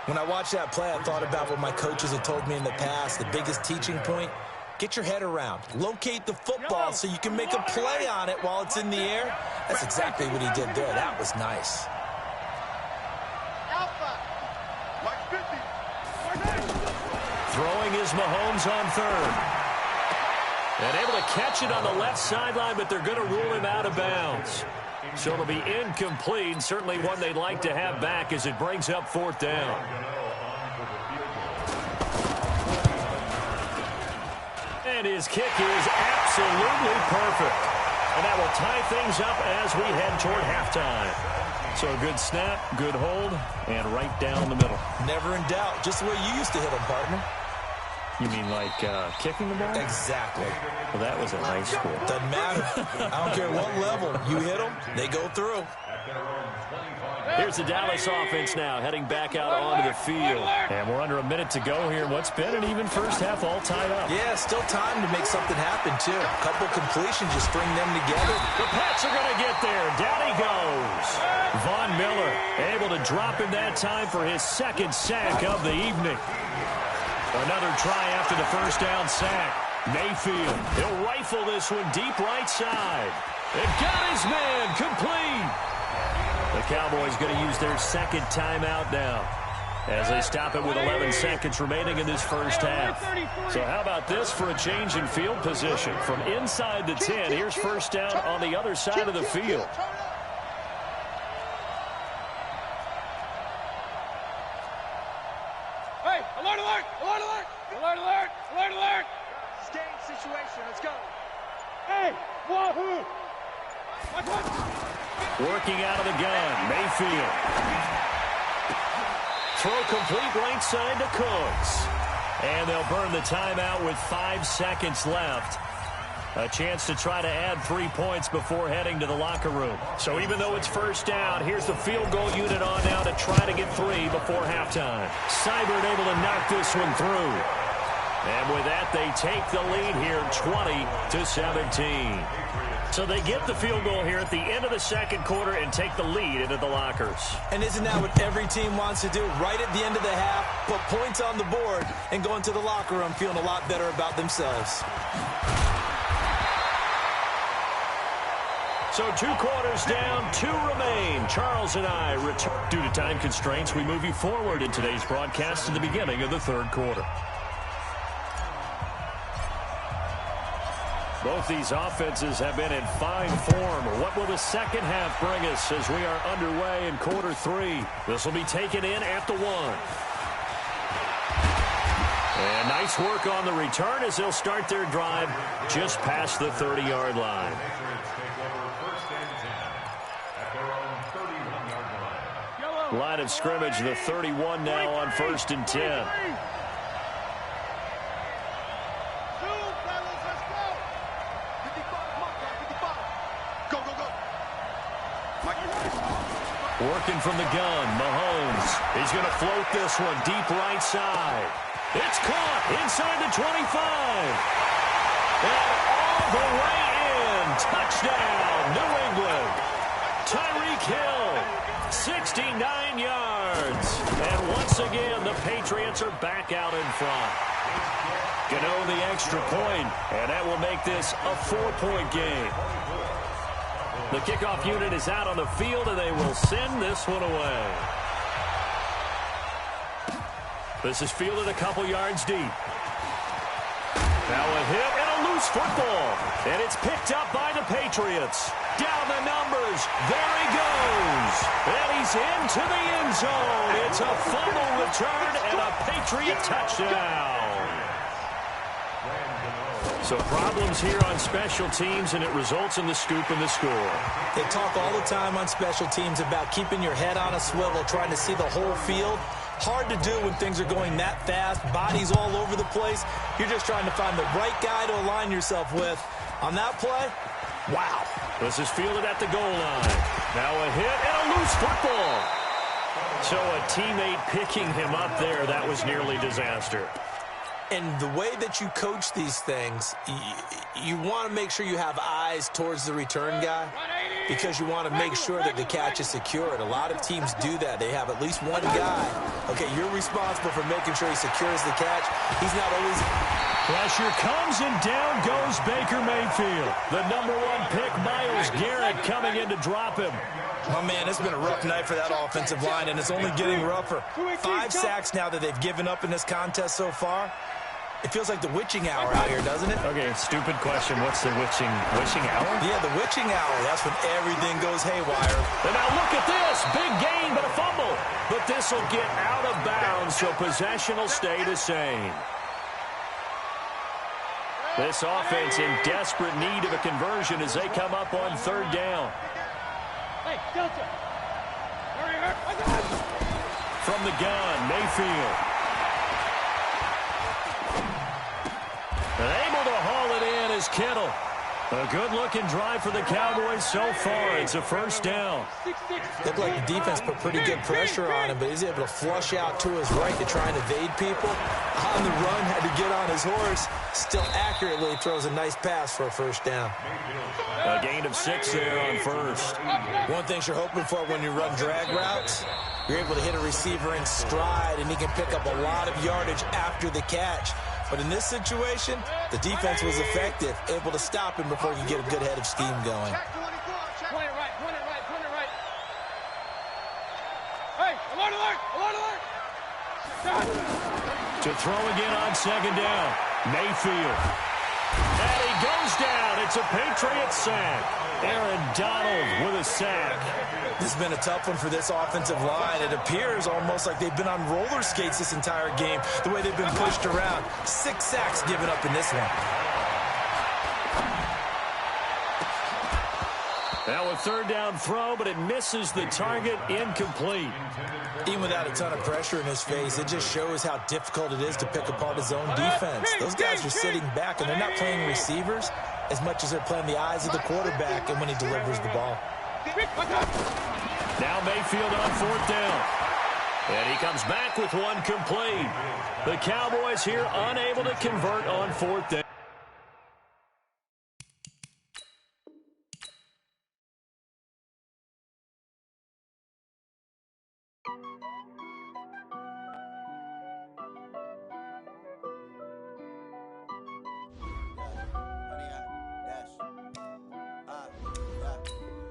B: When I watched that play, I thought about what my coaches had told me in the past. The biggest teaching point, get your head around. Locate the football so you can make a play on it while it's in the air. That's exactly what he did there. That was nice.
A: Throwing is Mahomes on 3rd. And able to catch it on the left sideline, but they're going to rule him out of bounds. So it'll be incomplete, certainly one they'd like to have back as it brings up 4th down. And his kick is absolutely perfect. And that will tie things up as we head toward halftime. So a good snap, good hold, and right down the middle.
B: Never in doubt. Just the way you used to hit them, partner.
A: You mean like kicking the ball?
B: Exactly.
A: Well, that was at high school.
B: Doesn't matter. I don't care what level. You hit them, they go through.
A: Here's the Dallas offense now, heading back out onto the field. And we're under a minute to go here. What's been an even first half all tied up.
B: Yeah, still time to make something happen, too. A couple completions, you string them together.
A: The Pats are going to get there. Down he goes. Von Miller able to drop him that time for his 2nd sack of the evening. Another try after the first down sack. Mayfield, he'll rifle this one deep right side. It got his man complete. The Cowboys going to use their second timeout now, as they stop it with 11 seconds remaining in this first half. So how about this for a change in field position? From inside the 10, here's first down on the other side of the field.
C: Hey, alert, alert, alert, alert, alert, alert, alert, alert. Game situation, let's go. Hey, wahoo.
A: Working out of the gun, Mayfield. Throw complete right side to Cooks. And they'll burn the timeout with 5 seconds left. A chance to try to add 3 points before heading to the locker room. So even though it's first down, here's the field goal unit on now to try to get 3 before halftime. Seibert able to knock this one through. And with that, they take the lead here 20-17. So they get the field goal here at the end of the second quarter and take the lead into the lockers.
B: And isn't that what every team wants to do? Right at the end of the half, put points on the board and go into the locker room feeling a lot better about themselves.
A: So 2 quarters down, 2 remain. Charles and I return. Due to time constraints, we move you forward in today's broadcast to the beginning of the third quarter. Both these offenses have been in fine form. What will the second half bring us as we are underway in quarter 3? This will be taken in at the 1. And nice work on the return as they'll start their drive just past the 30-yard line. Line of scrimmage, the 31 now on 1st and 10. Working from the gun, Mahomes. He's going to float this one deep right side. It's caught inside the 25. And all the way in. Touchdown, New England. Tyreek Hill, 69 yards. And once again, the Patriots are back out in front. Gano the extra point, and that will make this a 4-point game. The kickoff unit is out on the field, and they will send this one away. This is fielded a couple yards deep. Now a hit and a loose football. And it's picked up by the Patriots. Down the numbers. There he goes. And he's into the end zone. It's a fumble return and a Patriot touchdown. So problems here on special teams, and it results in the scoop and the score.
B: They talk all the time on special teams about keeping your head on a swivel, trying to see the whole field. Hard to do when things are going that fast, bodies all over the place. You're just trying to find the right guy to align yourself with. On that play, wow.
A: This is fielded at the goal line. Now a hit and a loose football. So a teammate picking him up there, that was nearly disaster.
B: And the way that you coach these things, you want to make sure you have eyes towards the return guy because you want to make sure that the catch is secured. A lot of teams do that. They have at least one guy. Okay, you're responsible for making sure he secures the catch. He's not always...
A: Pressure comes, and down goes Baker Mayfield. The #1 pick, Myles Garrett, coming in to drop him.
B: Oh, man, it's been a rough night for that offensive line, and it's only getting rougher. 5 sacks now that they've given up in this contest so far. It feels like the witching hour out here, doesn't it?
A: Okay, stupid question. What's the witching hour?
B: Yeah, the witching hour. That's when everything goes haywire.
A: And now look at this. Big gain, but a fumble. But this will get out of bounds, so possession will stay the same. This offense in desperate need of a conversion as they come up on 3rd down.
C: Hey, Delta.
A: From the gun, Mayfield. And able to haul it in is Kittle. A good-looking drive for the Cowboys so far. It's a 1st down.
B: Looked like the defense put pretty good pressure on him, but he's able to flush out to his right to try and evade people. On the run, had to get on his horse. Still accurately throws a nice pass for a 1st down.
A: A gain of 6 there on 1st.
B: One thing you're hoping for when you run drag routes, you're able to hit a receiver in stride, and he can pick up a lot of yardage after the catch. But in this situation, the defense was effective, able to stop him before you get a good head of steam going.
C: Alert, alert, alert, alert.
A: To throw again on second down. Mayfield. And he goes down. It's a Patriots sack. Aaron Donald with a sack.
B: This has been a tough one for this offensive line. It appears almost like they've been on roller skates this entire game, the way they've been pushed around. 6 sacks given up in this one.
A: Now a third down throw, but it misses the target, incomplete.
B: Even without a ton of pressure in his face, it just shows how difficult it is to pick apart his own defense. Those guys are sitting back, and they're not playing receivers as much as they're playing the eyes of the quarterback and when he delivers the ball.
A: Now Mayfield on fourth down. And he comes back with one complete. The Cowboys here unable to convert on fourth down.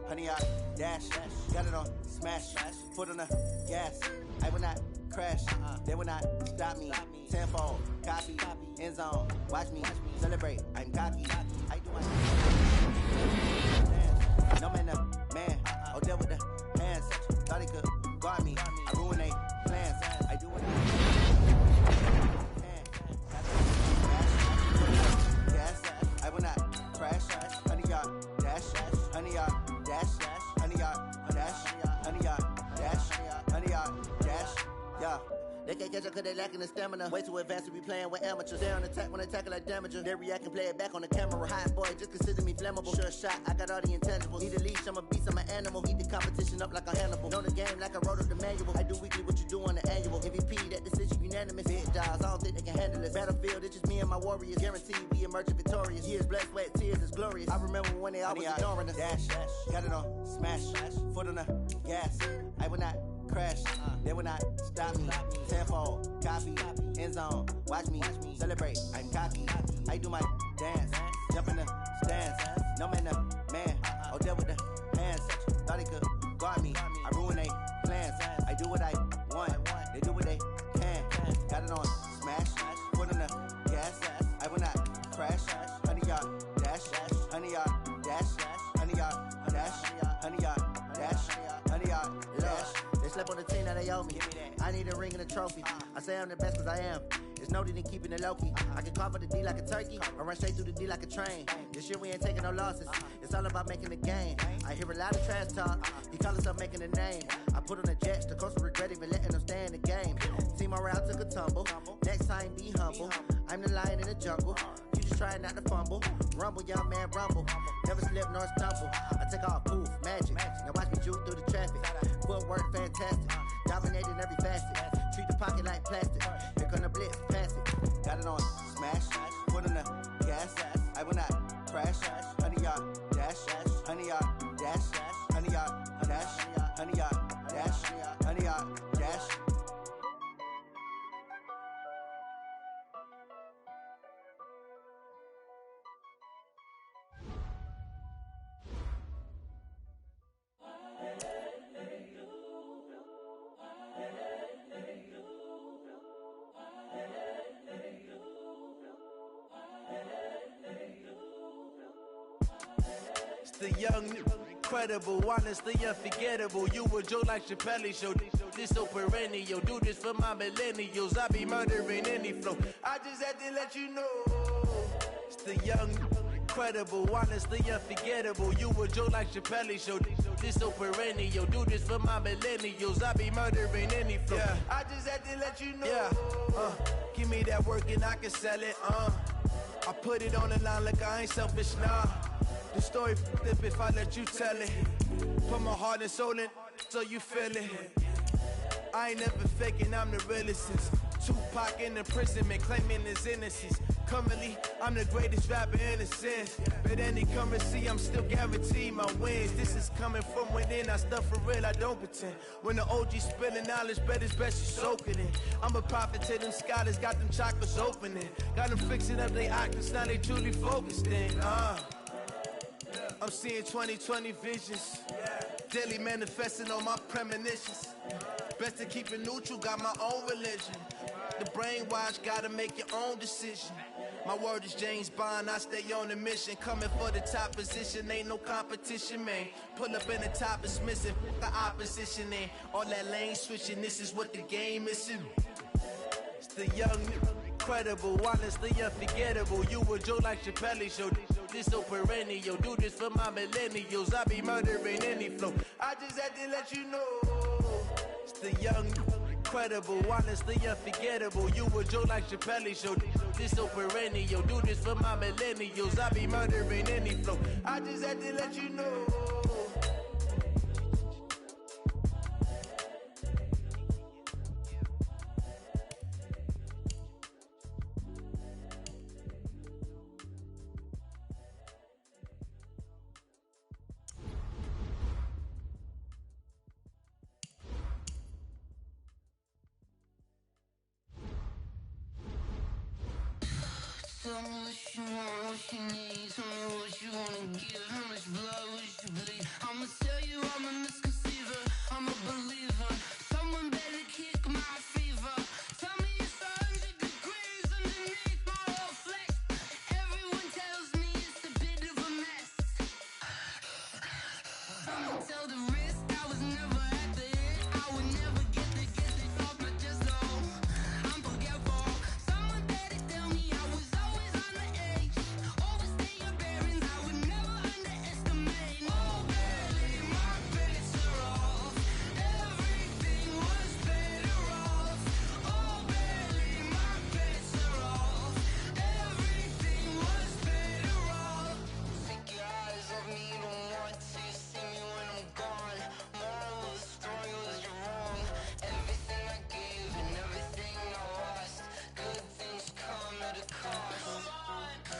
E: Honey, I dash, got it on smash, foot on the gas. I will not crash, they will not stop me. Tenfold, copy, end zone, watch me celebrate. I'm cocky, I do my no man, man. Oh, deal with the hands. Thought he could guard me. I ruin they plans. I do what I gas. I will not crash. Honey, y'all dash. Honey, y'all dash. Honey, y'all dash. Honey, y'all dash. Honey, y'all dash. Yeah. They can't catch up cause they lacking the stamina. Way too advanced to be playing with amateurs. They on attack when they tackle like damager. They react and play it back on the camera. Hot boy, just consider me flammable. Sure shot, I got all the intangibles. Need a leash, I'm a beast, I'm an animal. Eat the competition up like a Hannibal. Know the game like I wrote up the manual. I do weekly what you do on the annual. MVP, that decision unanimous. Big jobs, I don't think they can handle it. Battlefield, it's just me and my warriors. Guaranteed we emerge victorious. Years, blood, sweat, tears, is glorious. I remember when they always ignoring us. Dash, got it on smash, foot on the gas. I will not crash, they will not stop me. Tenfold, copy, end zone, watch me celebrate. I'm cocky, I do my dance, jump in the stands. No man, man, oh, deal with the hands. Thought he could guard me. I ruin they plans. I do what I want, they do what they can. Got it on smash, foot on the gas. I will not crash. Honey, y'all dash, honey, y'all dash, honey, y'all dash, honey, y'all dash, honey, y'all dash. They slept on the team that they owe me. I need a ring and a trophy. I say I'm the best cause I am. It's no need in keeping it low-key. I can cover the D like a turkey or run straight through the D like a train. This year we ain't taking no losses. It's all about making the game. I hear a lot of trash talk. He call himself making a name. I put on the Jets. The coach will regret even letting them stay in the game. Team morale took a tumble. Next time be humble. I'm the lion in the jungle. You just try not to fumble. Rumble, young man, rumble. Never slip nor stumble. I take off, poof, magic. Now watch me juke through the traffic. Footwork fantastic. Dominating every facet. Treat the pocket like plastic. Here come the blitz, pass it. Got it on smash. Foot on the gas. I will not crash. Honey, y'all dash. Honey, y'all dash. Honey, y'all dash. Honey, y'all dash. Honey, y'all dash.
H: The young, incredible, honestly unforgettable. You a joke like Chappelle show. This so perennial. Do this for my millennials. I be murdering any flow. I just had to let you know. It's the young, incredible, honestly unforgettable. You a joke like Chappelle show. This so perennial. Do this for my millennials. I be murdering any flow. Yeah. I just had to let you know. Yeah. Give me that work and I can sell it. I put it on the line like I ain't selfish, nah. The story flip if I let you tell it. Put my heart and soul in so you feel it. I ain't never faking, I'm the realest. Tupac in imprisonment, claiming his innocence. Currently, I'm the greatest rapper in a sense. But any currency, I'm still guaranteed my wins. This is coming from within, I stuff for real, I don't pretend. When the OG spilling knowledge, bet it's best you soak it in. I'm a prophet to them scholars, got them chakras opening. Got them fixing up they octaves, now they truly focused in. I'm seeing 2020 visions. Daily manifesting on my premonitions. Best to keep it neutral, got my own religion. The brainwash, gotta make your own decision. My word is James Bond, I stay on a mission. Coming for the top position, ain't no competition, man. Pull up in the top, it's missing, the opposition in. All that lane switching, this is what the game is in. It's the young, incredible, honestly unforgettable. You a Joe like Chappelle show. This so perennial, do this for my millennials. I be murdering any flow. I just had to let you know. It's the young, incredible, honestly unforgettable. You a Joe like Chappelle show. This so perennial, do this for my millennials. I be murdering any flow. I just had to let you know.
I: Tell me what you want, what you need. Tell me what you wanna give. How much blood would you bleed? I'ma tell you I'm a misconceiver. I'm a believer. Someone better kick my fever. Tell me it's 100 degrees underneath my whole flesh. Everyone tells me it's a bit of a mess. I'ma tell the risk I was never at the end. I would never get it off my chest though. I'm forgetful. Someone better tell me I was always on the edge. Overstay your bearings, I would never underestimate. Oh barely, my bets are off. Everything was better off. Oh barely, my bets are off. Everything was better off. Take your eyes off me, you don't want to see me when I'm gone. Moral of the story was you're wrong. Everything I gave and everything I lost. Good things come at a cost.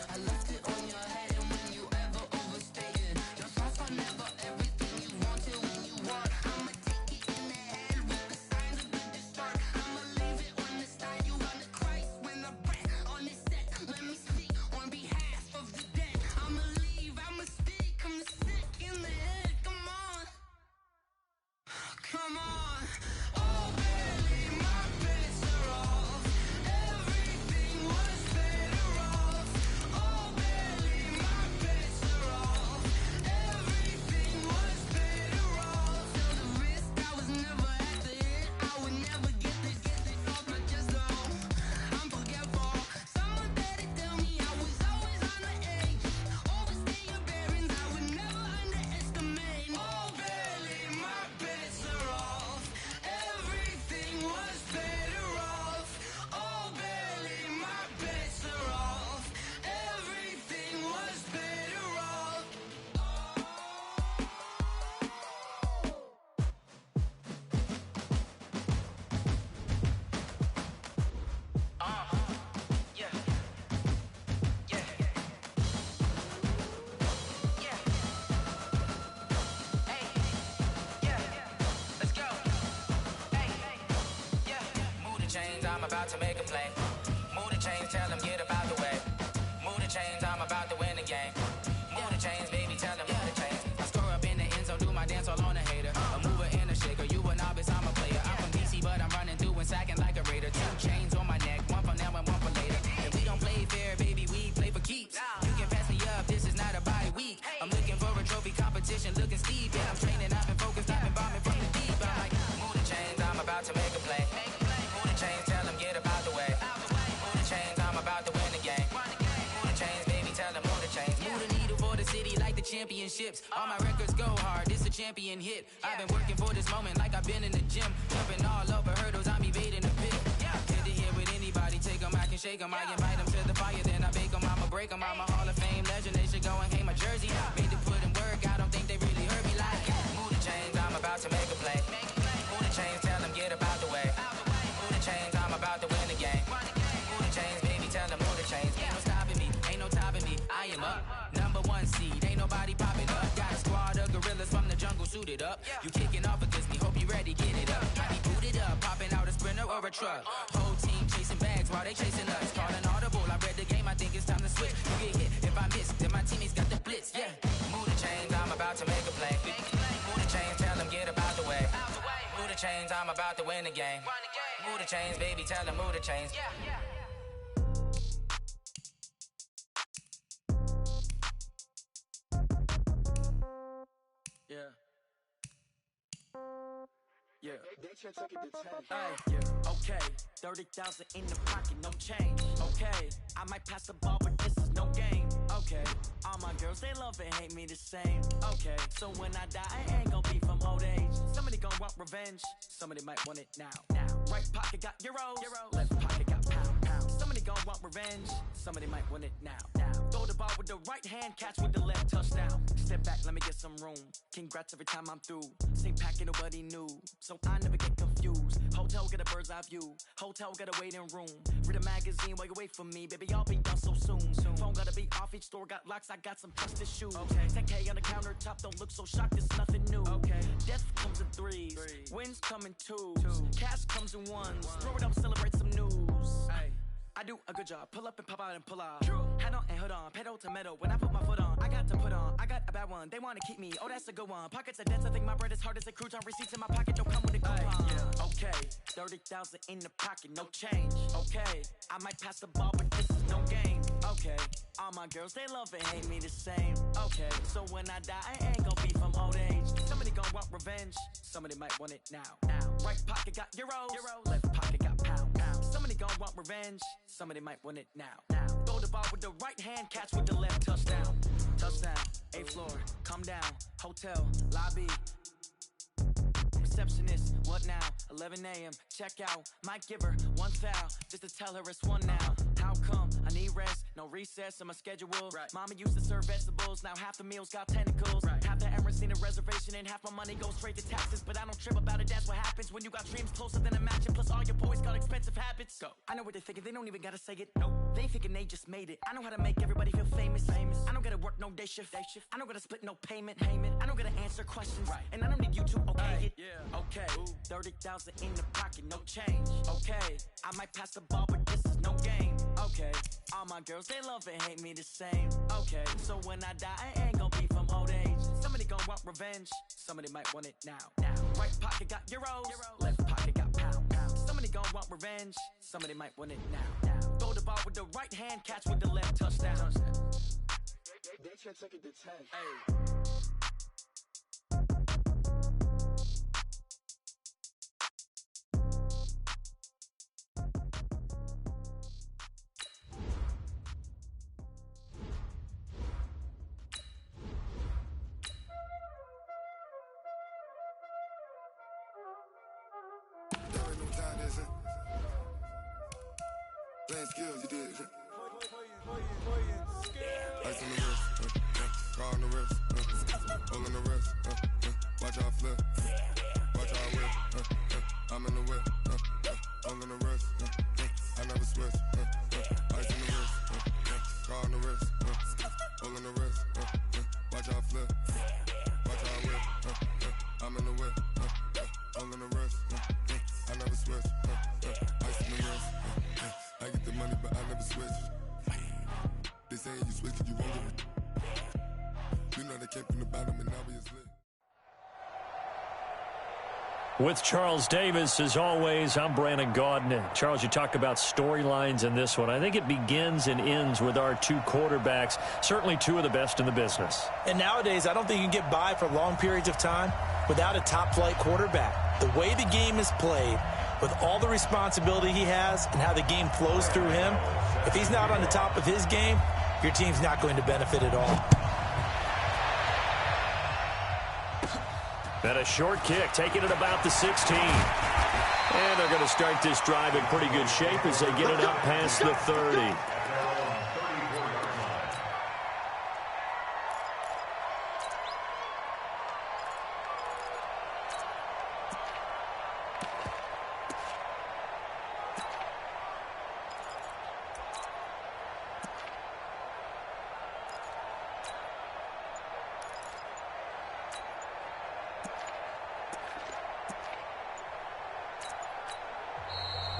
I: I left it on your head and when you ever overstated. Your thoughts are never everything you wanted when you want. I'ma take it in the head with the signs of a good start. I'ma leave it on the side. You wanna Christ when I breath on this set. Let me speak on behalf of the dead. I'ma leave, I'ma speak. I'm the sick in the head. Come on. Come on. Oh, barely, my bets are off. Everything was better off. Oh, barely, my bets are off. Everything was better off. Tell the risk I was never at the end. I would never get it off my chest though. I'm forgetful. Someone better tell me I was always on the edge. Overstay your bearings, I would never underestimate. Oh, barely, my bets are off. Everything was better off. Oh, barely, my bets are off. Everything was better off. Yeah. Yeah. Yeah. Hey. Yeah. Let's go. Hey. Yeah. Move the chains, I'm about to make a play. Move the chains, tell them get about the way. Move the chains, I'm about to win the game. Move the chains, baby, tell them move the chains. I score up in the end zone, do my dance all on a hater. A mover and a shaker, you a novice, I'm a player. I'm from DC, but I'm running through and sacking like a raider. 2 chains on my neck, one for now and one for later. If we don't play fair, baby, we play for keeps. You can pass me up, this is not a bye week. I'm looking for a trophy competition, looking steep. Yeah, I'm training, I've been focused, I've been bombing from the deep. I'm like, move the chains, I'm about to make a play. Move the chains, tell them get about the way. Move the chains, I'm about to win the game. Move the chains, baby, tell them move the chains. Move the needle for the city like the championships. All my records go hard, this a champion hit. I've been working for this moment like I've been in the gym. Jumping all over hurdles, I'm evading the pit. Head to head with anybody, take them, I can shake them. I invite them to the fire, then I bake them, I'ma break them. I'm a Hall of Fame legend, they should go and hang my jersey. Made to put in work, I don't think they really heard me like. Move the chains, I'm about to make a play. Move the chains, tell them get about the way. Move the chains, I'm about to win the game. Move the chains, baby, tell them move the chains. Ain't no stopping me, ain't no topping me. I am up, #1 seed, ain't nobody popping up. Got a squad of gorillas from the jungle suited up. You kicking off against me, hope you ready, get it up. I be booted up, popping out a sprinter or a truck. Whole team chasing bags while they chasing us. Calling audible, I read the game, I think it's time to switch. You get hit, if I miss, then my teammates got the blitz, yeah. Move the chains, I'm about to make a play. Move the chains, tell them get about the way. Move the chains, I'm about to win the game. Move the chains, baby, tell them move the chains.
J: Okay, 30,000 in the pocket, no change. Okay, I might pass the ball, but this is no game. Okay, all my girls, they love and hate me the same. Okay, so when I die, I ain't gonna be from old age. Somebody gon' want revenge, somebody might want it now. Right pocket got euros, left pocket got pound. Somebody gon' want revenge, somebody might want it now. Throw the ball with the right hand, catch with the left, touchdown. Step back, let me get some room. Congrats every time I'm through. Same packet, nobody knew, so I never get confused. Hotel get a bird's eye view. Hotel got a waiting room. Read a magazine while you wait for me, baby. I'll be done so soon. Phone gotta be off. Each store got locks. I got some trusted shoes. 10K on the countertop. Don't look so shocked. It's nothing new. Death comes in threes. Wins come in twos. Cash comes in ones. Throw it up, celebrate some news. I do a good job. Pull up and pop out and pull out. Head on and hood on. Pedal to metal. When I put my foot on, I got to put on. I got a bad one. They want to keep me. Oh, that's a good one. Pockets are dense. I think my bread is hard as a crouton. Receipts in my pocket. Don't come with a coupon. Okay, 30,000 in the pocket. No change. Okay, I might pass the ball, but this is no game. Okay, all my girls, they love and hate me the same. Okay, so when I die, I ain't gonna be from old age. Somebody gon' want revenge. Somebody might want it now. Right pocket got euros. Left pocket got pound. Somebody gon' want revenge. Somebody might want it now. Throw the ball with the right hand, catch with the left, touchdown. Touchdown, 8th floor, come down. Hotel, lobby. Receptionist, what now? 11 a.m., check out. Might give her one foul, just to tell her it's one now. How come? I need rest, no recess in my schedule. Mama used to serve vegetables, now half the meals got tentacles. Half the Emirates need a reservation and half my money goes straight to taxes. But I don't trip about it, that's what happens when you got dreams closer than a match. And plus all your boys got expensive habits. Go. I know what they're thinking, they don't even gotta say it. Nope. They thinking they just made it. I know how to make everybody feel famous. I don't gotta work no day shift. I don't gotta split no payment. I don't gotta answer questions. And I don't need you to okay it. Okay, 30,000 in the pocket, no change. Okay, I might pass the ball, but this is no game. Okay, all my girls, they love and hate me the same. Okay, so when I die, I ain't gonna be from old age. Somebody gon' want revenge, somebody might want it now. Right pocket got euros, left pocket got pound. Somebody gon' want revenge, somebody might want it now. Throw the ball with the right hand, catch with the left, touchdown.
K: They should take it to 10.
G: Playing skills, you did. Ice on the wrist, car on the wrist, hole in the wrist, watch how I flip, watch how I whip, I'm in the whip, hole in the wrist, I never switch, ice on the wrist, car on the wrist, hole in the wrist, watch how I flip, watch how I whip, I'm in the whip, hole in the wrist, I never switch, ice on the wrist. I get the money, but I never switch. They saying you switch, you won't get it. You know they came from the bottom and now we is lit.
A: With Charles Davis, as always, I'm Brandon Gaudin. Charles, you talk about storylines in this one. I think it begins and ends with our two quarterbacks, certainly two of the best in the business.
B: And nowadays, I don't think you can get by for long periods of time without a top-flight quarterback. The way the game is played, with all the responsibility he has and how the game flows through him, if he's not on the top of his game, your team's not going to benefit at all.
A: And a short kick, taking it about the 16. And they're going to start this drive in pretty good shape as they get it up past the 30.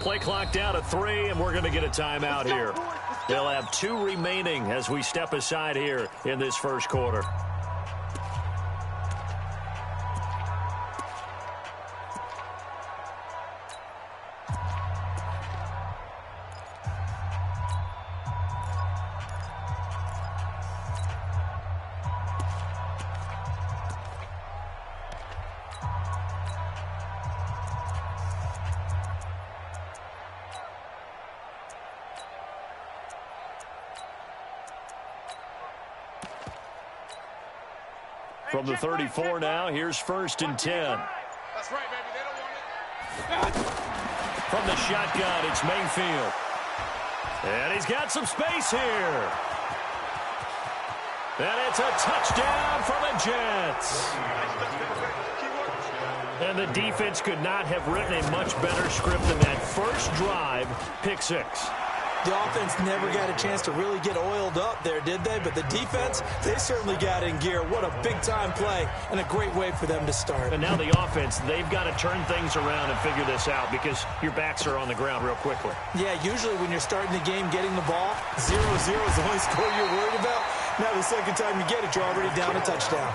A: Play clock down to 3, and we're going to get a timeout here. They'll have 2 remaining as we step aside here in this first quarter. From the 34 now, here's 1st and 10.
C: That's right, baby. They don't want it.
A: From the shotgun, it's Mayfield. And he's got some space here. And it's a touchdown for the Jets. And the defense could not have written a much better script than that first drive, pick 6.
B: The offense never got a chance to really get oiled up there, did they? But the defense, they certainly got in gear. What a big-time play and a great way for them to start.
A: And now the offense, they've got to turn things around and figure this out because your backs are on the ground real quickly.
B: Yeah, usually when you're starting the game getting the ball, 0-0 is the only score you're worried about. Now the second time you get it, you're already down a touchdown.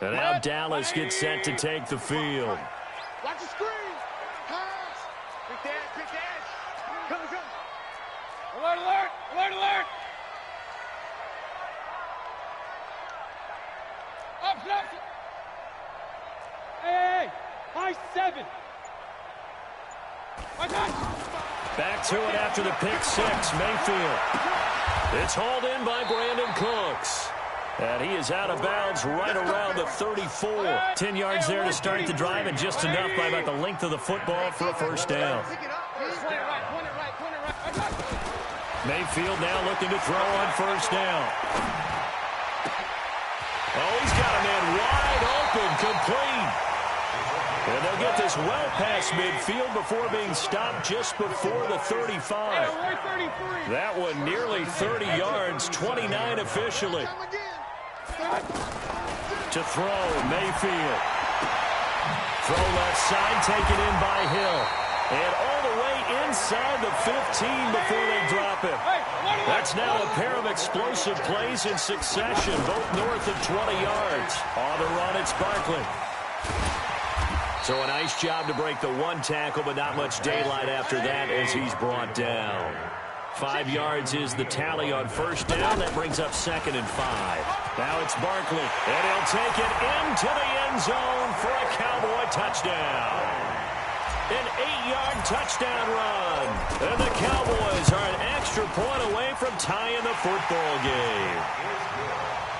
A: And now Dallas gets set to take the field.
C: Watch the screen. Pass. Big dash, big dash. Come, come. Alert, alert, alert, alert. Up, up. Hey, hey, high 7.
A: Back to it after the pick 6, Mayfield. It's hauled in by Brandon Cooks. And he is out of bounds right around the 34. 10 yards there to start the drive, and just enough by about the length of the football for a first down. Mayfield now looking to throw on first down. Oh, he's got a man wide open, complete. And they'll get this well past midfield before being stopped just before the 35. That one nearly 30 yards, 29 officially. To throw, Mayfield. Throw left side, taken in by Hill. And all the way inside the 15 before they drop him. That's now a pair of explosive plays in succession, both north of 20 yards. On the run, it's Barkley. So a nice job to break the one tackle, but not much daylight after that as he's brought down. 5 yards is the tally on first down. That brings up 2nd and 5. Now it's Barkley, and he'll take it into the end zone for a Cowboy touchdown. An 8-yard touchdown run. And the Cowboys are an extra point away from tying the football game.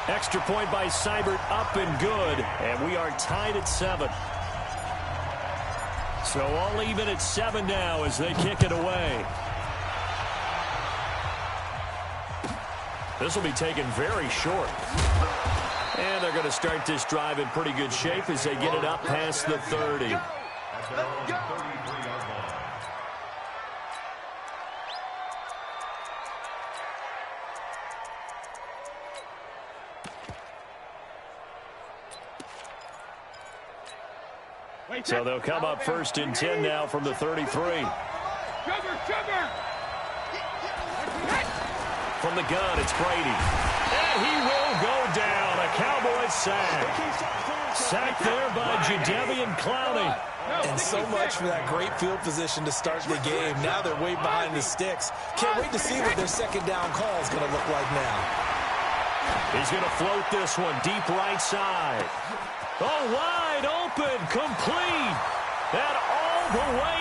A: Extra point by Seibert up and good, and we are tied at 7. So all even at 7 now as they kick it away. This will be taken very short. And they're going to start this drive in pretty good shape as they get it up past the 30. So they'll come up 1st and 10 now from the 33. From the gun, it's Brady. And he will go down. A Cowboys sack. Sacked there by Jadeveon Clowney.
B: And so much for that great field position to start the game. Now they're way behind the sticks. Can't wait to see what their second down call is going to look like now.
A: He's going to float this one deep right side. Oh, wide open, complete. And all the way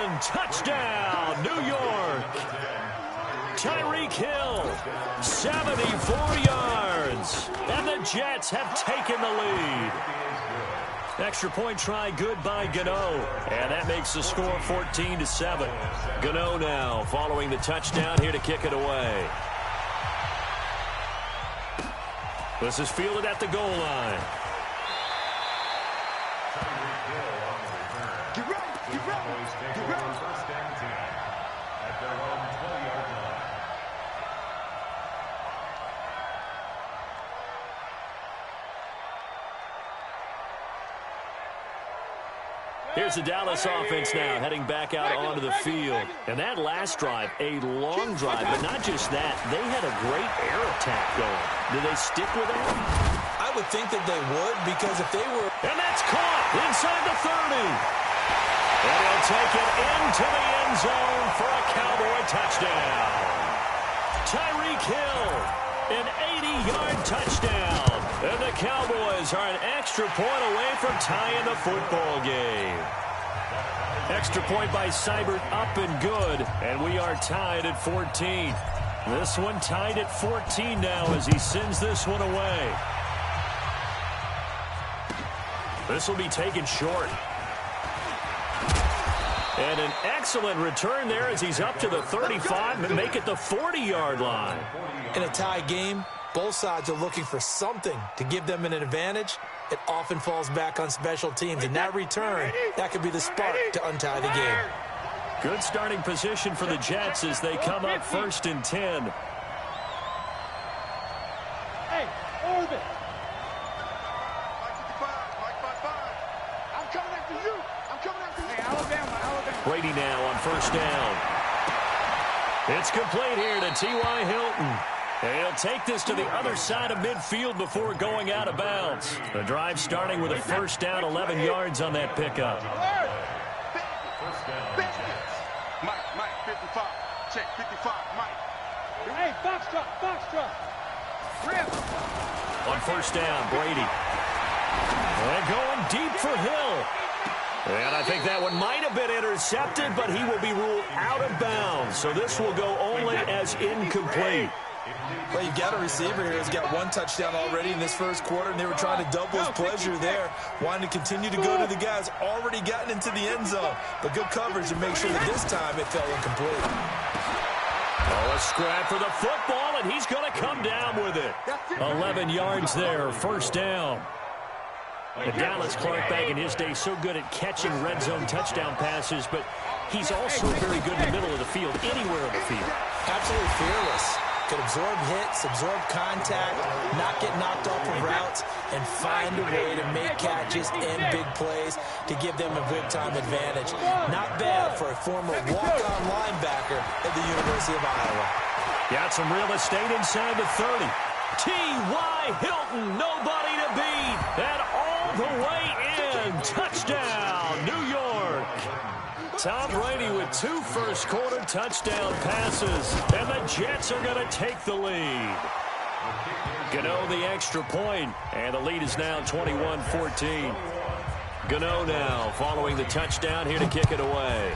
A: in. Touchdown, New York. Tyreek Hill, 74 yards. And the Jets have taken the lead. Extra point try good by Gano. And that makes the score 14-7. Gano now following the touchdown here to kick it away. This is fielded at the goal line.
C: Get ready, get ready, get ready.
F: First and 10 at their own 20-yard line.
A: Here's the Dallas offense now, heading back out onto the field. And that last drive, a long drive, but not just that. They had a great air attack going. Do they stick with that?
B: I would think that they would, because if they were...
A: And that's caught inside the 30. And he'll take it into the end zone for a Cowboy touchdown. Tyreek Hill, An 80-yard touchdown. And the Cowboys are an extra point away from tying the football game. Extra point by Seibert up and good. And we are tied at 14. This one tied at 14 now as he sends this one away. This will be taken short. And an excellent return there as he's up to the 35 and make it the 40-yard line.
B: In a tie game, both sides are looking for something to give them an advantage. It often falls back on special teams. And that return, that could be the spark to untie the game.
A: Good starting position for the Jets as they come up 1st and 10.
C: Hey, Orbit. I'm coming after you. I'm coming after you. Hey, Alabama.
A: Brady now on 1st down. It's complete here to T.Y. Hilton. And he'll take this to the other side of midfield before going out of bounds. The drive starting with a 1st down, 11 yards on that pickup.
C: Mike, 55. Check, 55, Mike. Hey, Foxtrot. Rip.
A: On 1st down, Brady. And going deep for Hill. And I think that one might have been intercepted, but he will be ruled out of bounds. So this will go only as incomplete.
B: Well, you've got a receiver here who's got 1 touchdown already in this first quarter, and they were trying to double his pleasure there, wanting to continue to go to the guys already gotten into the end zone. But good coverage to make sure that this time it fell incomplete.
A: Oh, a scrap for the football, and he's going to come down with it. 11 yards there, 1st down. And Dallas Clark back in his day so good at catching red zone touchdown passes, but he's also very good in the middle of the field, anywhere in the field.
B: Absolutely fearless. Can absorb hits, absorb contact, not get knocked off of routes, and find a way to make catches and big plays to give them a big-time advantage. Not bad for a former walk-on linebacker at the University of Iowa.
A: Got some real estate inside the 30. T.Y. Hilton, nobody to beat. And all the way in. Touchdown, New York. Tom Brady with 2 first-quarter touchdown passes. And the Jets are going to take the lead. Gano the extra point, and the lead is now 21-14. Gano now following the touchdown here to kick it away.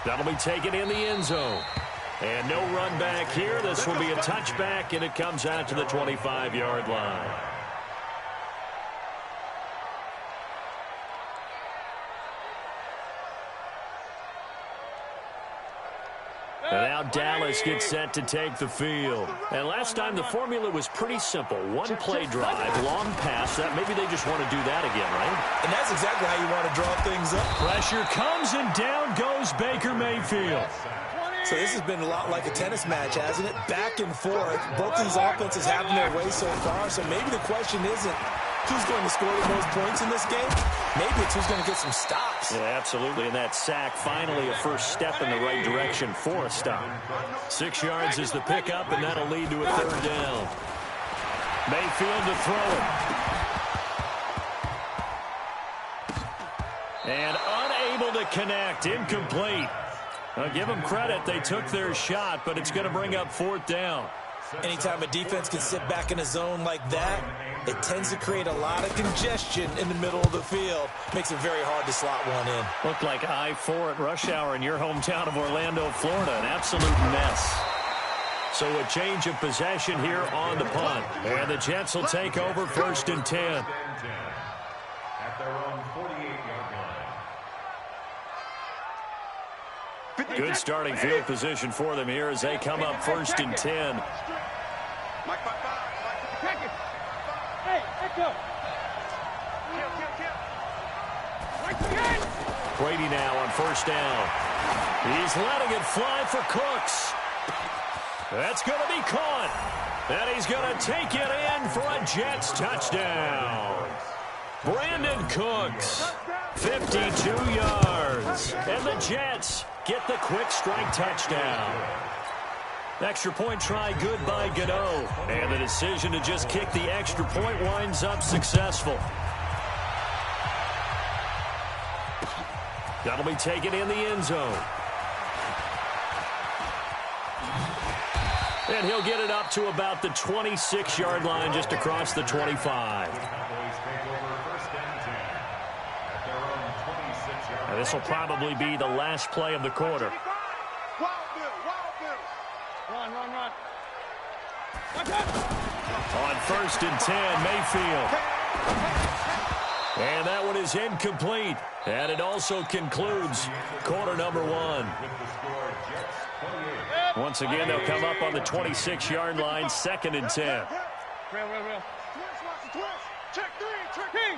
A: That'll be taken in the end zone. And no run back here. This will be a touchback, and it comes out to the 25-yard line. And now Dallas gets set to take the field. And last time the formula was pretty simple. 1 play drive, long pass. That maybe they just want to do that again, right?
B: And that's exactly how you want to draw things up.
A: Pressure comes, and down goes Baker Mayfield.
B: So this has been a lot like a tennis match, hasn't it? Back and forth. Both these offenses having their way so far. So maybe the question isn't who's going to score the most points in this game. Maybe it's who's going to get some stops.
A: Yeah, absolutely. And that sack, finally a first step in the right direction for a stop. 6 yards is the pickup, and that'll lead to a 3rd down. Mayfield to throw it. And unable to connect. Incomplete. I'll give them credit. They took their shot, but it's going to bring up 4th down.
B: Anytime a defense can sit back in a zone like that, it tends to create a lot of congestion in the middle of the field. Makes it very hard to slot one in.
A: Looked like I-4 at rush hour in your hometown of Orlando, Florida. An absolute mess. So a change of possession here on the punt. And the Jets will take over 1st and 10.
F: At their own 48-yard line.
A: Good starting field position for them here as they come up 1st and 10.
C: Hey, Echo.
A: Brady now on 1st down. He's letting it fly for Cooks. That's going to be caught. And he's going to take it in for a Jets touchdown. Brandon Cooks, 52 yards. And the Jets get the quick strike touchdown. Extra point try good by Gano. And the decision to just kick the extra point winds up successful. That'll be taken in the end zone. And he'll get it up to about the 26-yard line just across the 25. And this will probably be the last play of the quarter.
C: Run.
A: On 1st and 10, Mayfield. And that one is incomplete. And it also concludes quarter number 1. Once again, they'll come up on the 26-yard line, 2nd and 10.
C: Real. Twist. Check 3.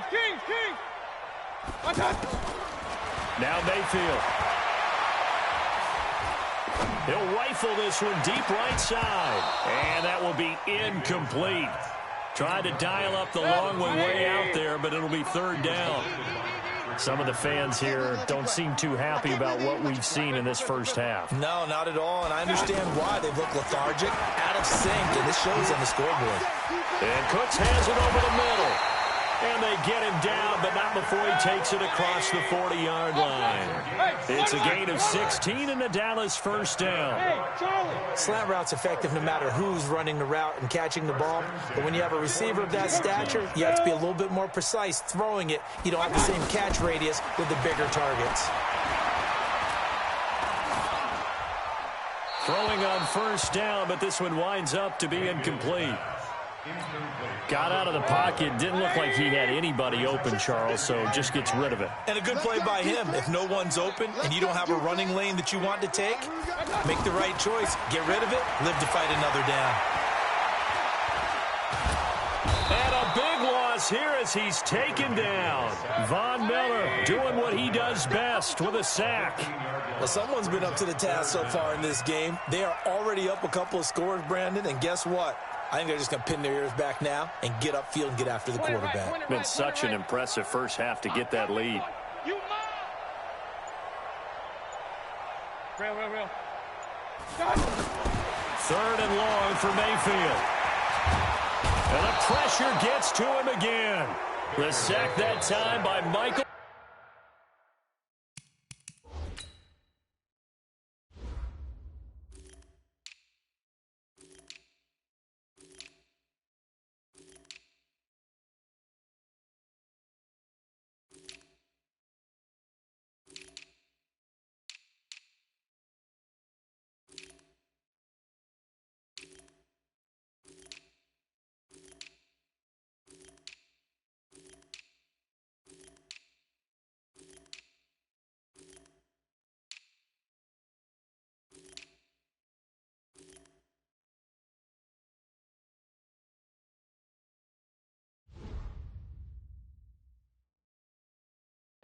C: King.
A: Now Mayfield. He'll rifle this one deep right side. And that will be incomplete. Tried to dial up the long one way out there, but it'll be 3rd down. Some of the fans here don't seem too happy about what we've seen in this first half.
B: No, not at all, and I understand why. They've looked lethargic, out of sync, and this shows on the scoreboard.
A: And Cooks has it over the middle. And they get him down, but not before he takes it across the 40-yard line. It's a gain of 16 and the Dallas 1st down.
B: Slant route's effective no matter who's running the route and catching the ball. But when you have a receiver of that stature, you have to be a little bit more precise throwing it. You don't have the same catch radius with the bigger targets.
A: Throwing on 1st down, but this one winds up to be incomplete. Got out of the pocket. Didn't look like he had anybody open, Charles, so just gets rid of it.
B: And a good play by him. If no one's open and you don't have a running lane that you want to take, make the right choice. Get rid of it. Live to fight another down.
A: And a big loss here as he's taken down. Von Miller doing what he does best with a sack.
B: Well, someone's been up to the task so far in this game. They are already up a couple of scores, Brandon, and guess what? I think they're just going to pin their ears back now and get upfield and get after the quarterback.
A: Been such an impressive first half to get that lead.
C: Real.
A: 3rd and long for Mayfield. And the pressure gets to him again. The sack that time by Michael.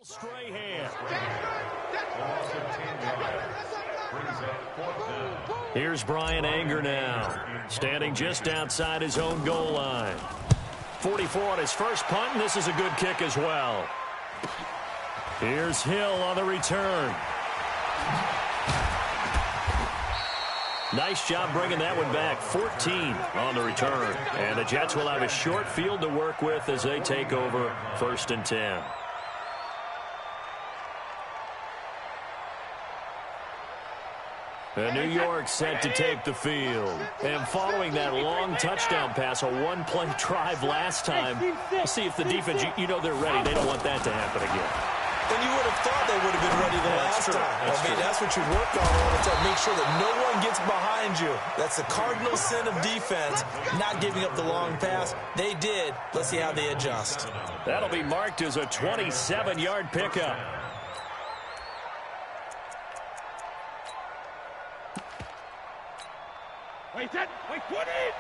A: Strahan. Here's Brian Anger now, standing just outside his own goal line. 44 on his first punt, and this is a good kick as well. Here's Hill on the return. Nice job bringing that one back. 14 on the return. And the Jets will have a short field to work with as they take over 1st and 10. And New York set to take the field. And following that long touchdown pass, a one-play drive last time, we'll see if the defense, you know they're ready. They don't want that to happen again.
B: And you would have thought they would have been ready the last time. That's what you worked on all the time. Make sure that no one gets behind you. That's the cardinal sin of defense, not giving up the long pass. They did. Let's see how they adjust.
A: That'll be marked as a 27-yard pickup.
C: Wait, put it!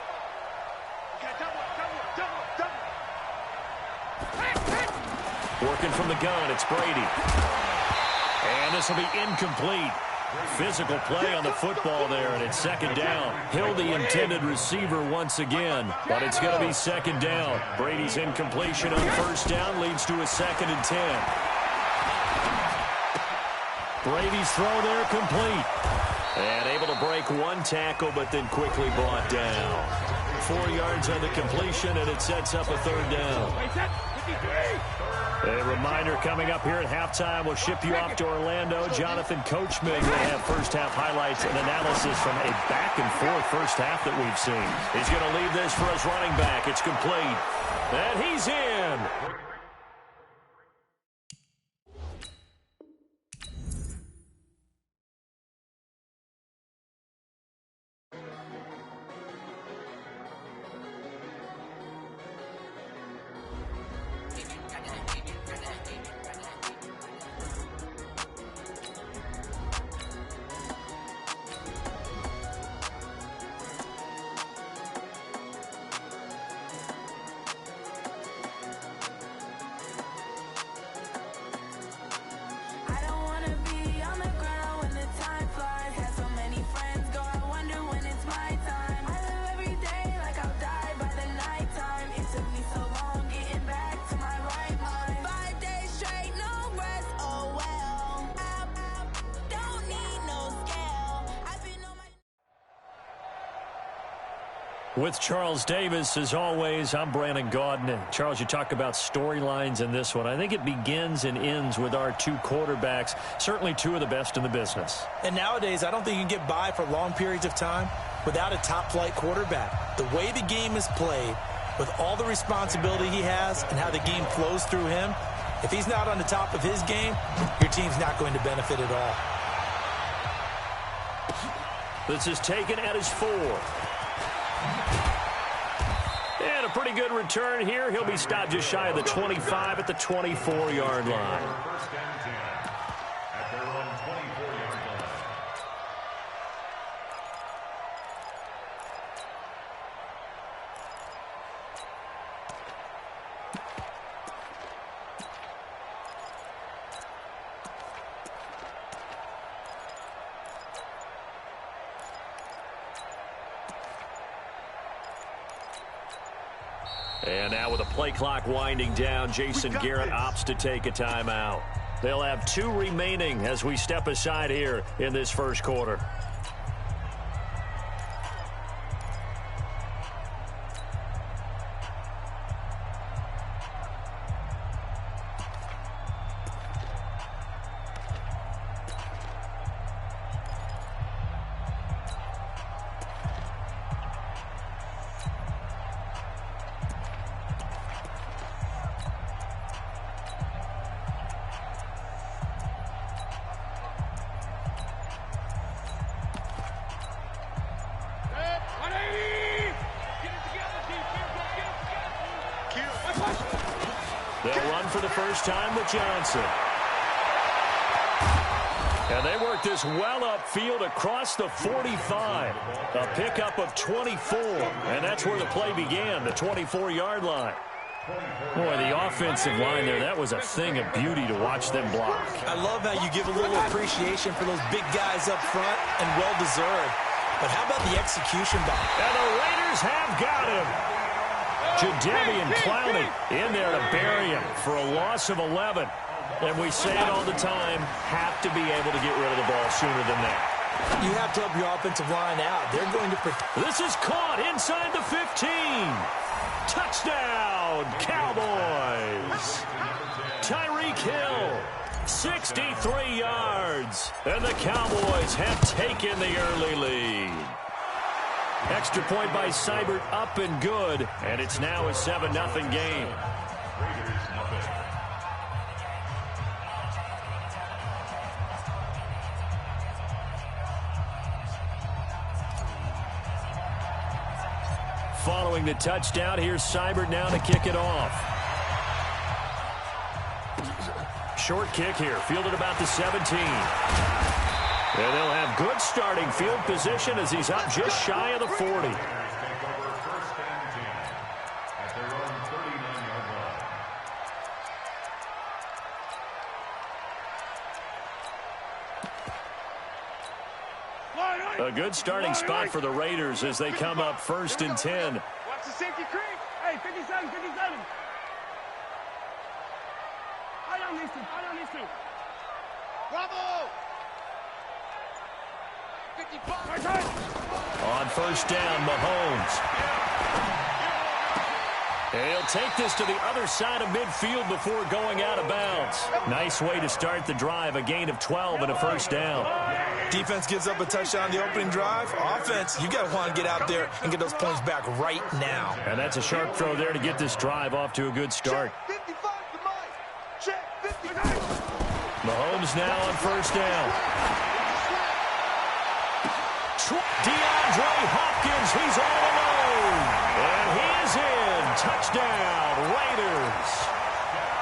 C: Okay, double.
A: Working from the gun, it's Brady. And this will be incomplete. Physical play on the football there, and it's 2nd down. Hill, the intended receiver once again, but it's going to be 2nd down. Brady's incompletion on 1st down leads to a 2nd and 10. Brady's throw there complete. And able to break one tackle, but then quickly brought down. 4 yards on the completion, and it sets up a 3rd down. A reminder coming up here at halftime. We'll ship you off to Orlando. Jonathan Coachman will have first-half highlights and analysis from a back-and-forth first half that we've seen. He's going to leave this for his running back. It's complete. And he's in. With Charles Davis, as always, I'm Brandon Gaudin. Charles, you talk about storylines in this one. I think it begins and ends with our two quarterbacks, certainly two of the best in the business.
B: And nowadays, I don't think you can get by for long periods of time without a top-flight quarterback. The way the game is played, with all the responsibility he has and how the game flows through him, if he's not on the top of his game, your team's not going to benefit at all.
A: This is taken at his 4. And a pretty good return here. He'll be stopped just shy of the 25 at the 24-yard line.
F: First and 10 at their own 24-yard line.
A: And now with the play clock winding down, Jason Garrett opts to take a timeout. They'll have 2 remaining as we step aside here in this first quarter. They'll run for the first time with Johnson. And they work this well upfield across the 45. A pickup of 24. And that's where the play began, the 24-yard line. Boy, the offensive line there, that was a thing of beauty to watch them block.
B: I love how you give a little appreciation for those big guys up front, and well-deserved. But how about the execution by?
A: And the Raiders have got him. Jadeveon Clowney in there to bury him for a loss of 11. And we say it all the time, have to be able to get rid of the ball sooner than that.
B: You have to help your offensive line out. They're going to...
A: This is caught inside the 15. Touchdown, Cowboys. Tyreek Hill, 63 yards. And the Cowboys have taken the early lead. Extra point by Seibert, up and good. And it's now a 7-0 game. Following the touchdown, here's Seibert now to kick it off. Short kick here, fielded about the 17. And they'll have good starting field position as he's up just shy of the 40. A good starting spot for the Raiders as they come up 1st and 10.
C: Watch the safety creep. Hey, 57, 57. I don't need to. Bravo. 55.
A: On 1st down, Mahomes. And he'll take this to the other side of midfield before going out of bounds. Nice way to start the drive, a gain of 12 and a first down.
B: Defense gives up a touchdown the opening drive. Offense, you got to want to get out there and get those points back right now.
A: And that's a sharp throw there to get this drive off to a good start. Mahomes now on first down. DeAndre Hopkins, he's all alone. And he is in. Touchdown, Raiders.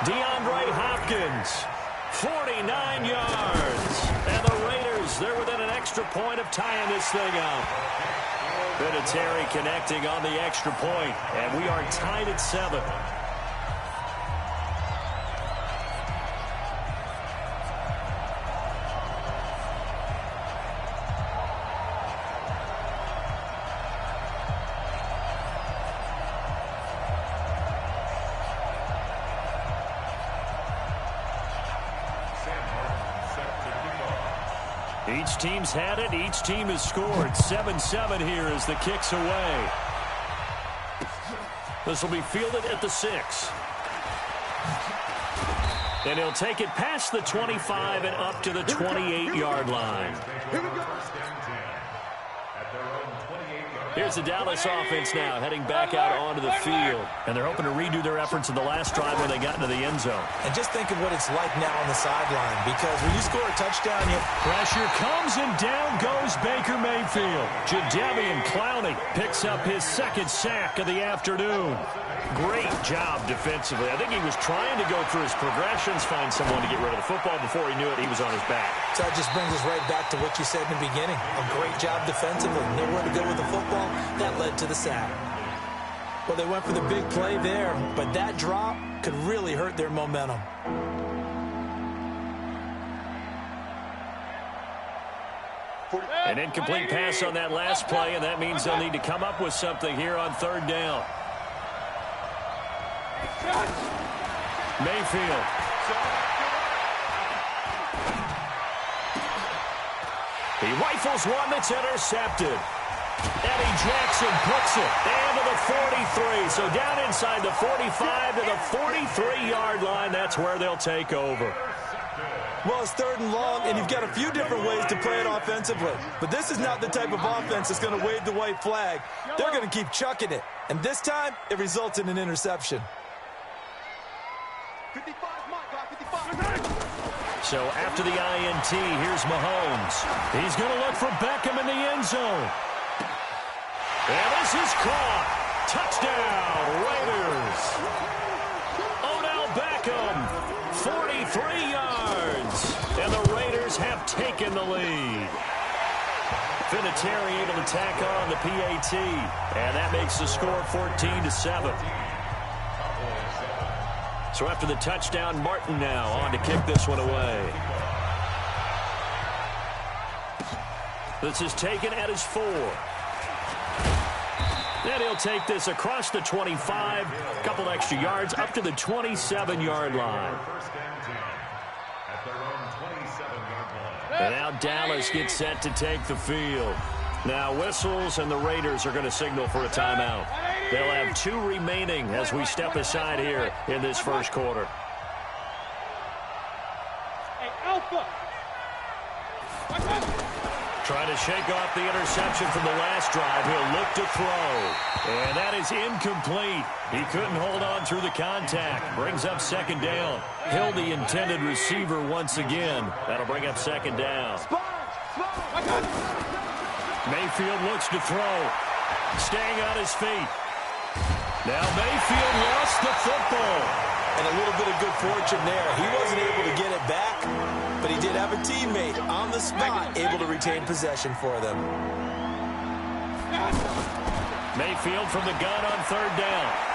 A: DeAndre Hopkins, 49 yards. And the Raiders, they're within an extra point of tying this thing up. Vinatieri connecting on the extra point, and we are tied at 7. Each team's had it. Each team has scored. 7-7 here as the kick's away. This will be fielded at the 6. And he'll take it past the 25 and up to the 28-yard line. Here's the Dallas offense now, heading back out onto the field. And they're hoping to redo their efforts in the last drive when they got into the end zone.
B: And just think of what it's like now on the sideline, because when you score a touchdown,
A: pressure comes and down goes Baker Mayfield. Jadeveon Clowney picks up his second sack of the afternoon. Great job defensively. I think he was trying to go through his progressions, find someone to get rid of the football. Before he knew it, he was on his back.
B: So that just brings us right back to what you said in the beginning. A great job defensively. Nowhere to go with the football. That led to the sack. Well, they went for the big play there, but that drop could really hurt their momentum.
A: An incomplete pass on that last play, and that means they'll need to come up with something here on third down. Mayfield. He rifles one that's intercepted. Eddie Jackson puts it into the 43. So down inside the 45 to the 43-yard line. That's where they'll take over.
B: Well, it's third and long, and you've got a few different ways to play it offensively. But this is not the type of offense that's going to wave the white flag. They're going to keep chucking it. And this time, it results in an interception.
C: 55, Mike, 55.
A: So after the INT, here's Mahomes. He's going to look for Beckham in the end zone. And this is caught. Touchdown, Raiders. Odell Beckham, 43 yards. And the Raiders have taken the lead. Vinatieri able to tack on the PAT. And that makes the score 14-7. So after the touchdown, Martin now on to kick this one away. This is taken at his 4. And he'll take this across the 25, a couple extra yards, up to the 27-yard line. And now Dallas gets set to take the field. Now whistles, and the Raiders are going to signal for a timeout. They'll have 2 remaining as we step aside here in this first quarter.
C: Hey, Alpha.
A: Trying to shake off the interception from the last drive. He'll look to throw. And that is incomplete. He couldn't hold on through the contact. Brings up second down. Hill, the intended receiver once again. That'll bring up second down. Mayfield looks to throw. Staying on his feet. Now Mayfield lost the football.
B: And a little bit of good fortune there. He wasn't able to get it back, but he did have a teammate on the spot able to retain possession for them.
A: Mayfield from the gun on third down.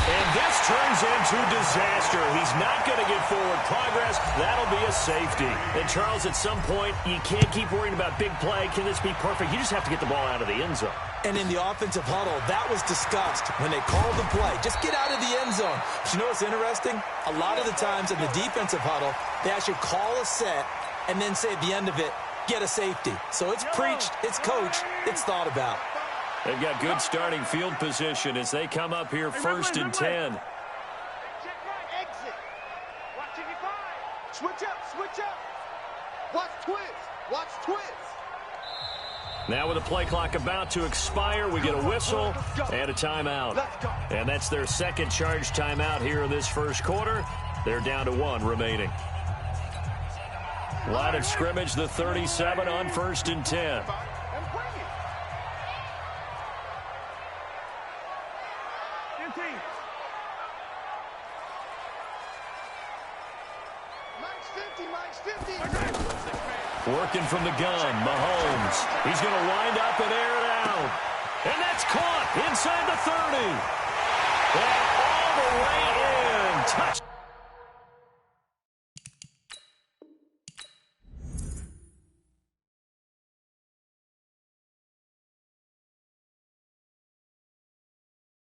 A: And this turns into disaster. He's not going to get forward progress. That'll be a safety. And, Charles, at some point, you can't keep worrying about big play. Can this be perfect? You just have to get the ball out of the end zone.
B: And in the offensive huddle, that was discussed when they called the play. Just get out of the end zone. But you know what's interesting? A lot of the times in the defensive huddle, they actually call a set and then say at the end of it, get a safety. So it's preached, it's coached, it's thought about.
A: They've got good starting field position as they come up here first and 10.
C: Exit. Watch it, switch up, switch up. Watch twist. Watch twist.
A: Now with the play clock about to expire, we get a whistle and a timeout. And that's their second charge timeout here in this first quarter. They're down to 1 remaining. Line of scrimmage, the 37 on first and 10. Working from the gun, Mahomes. He's going to wind up and air it out. And that's caught inside the 30.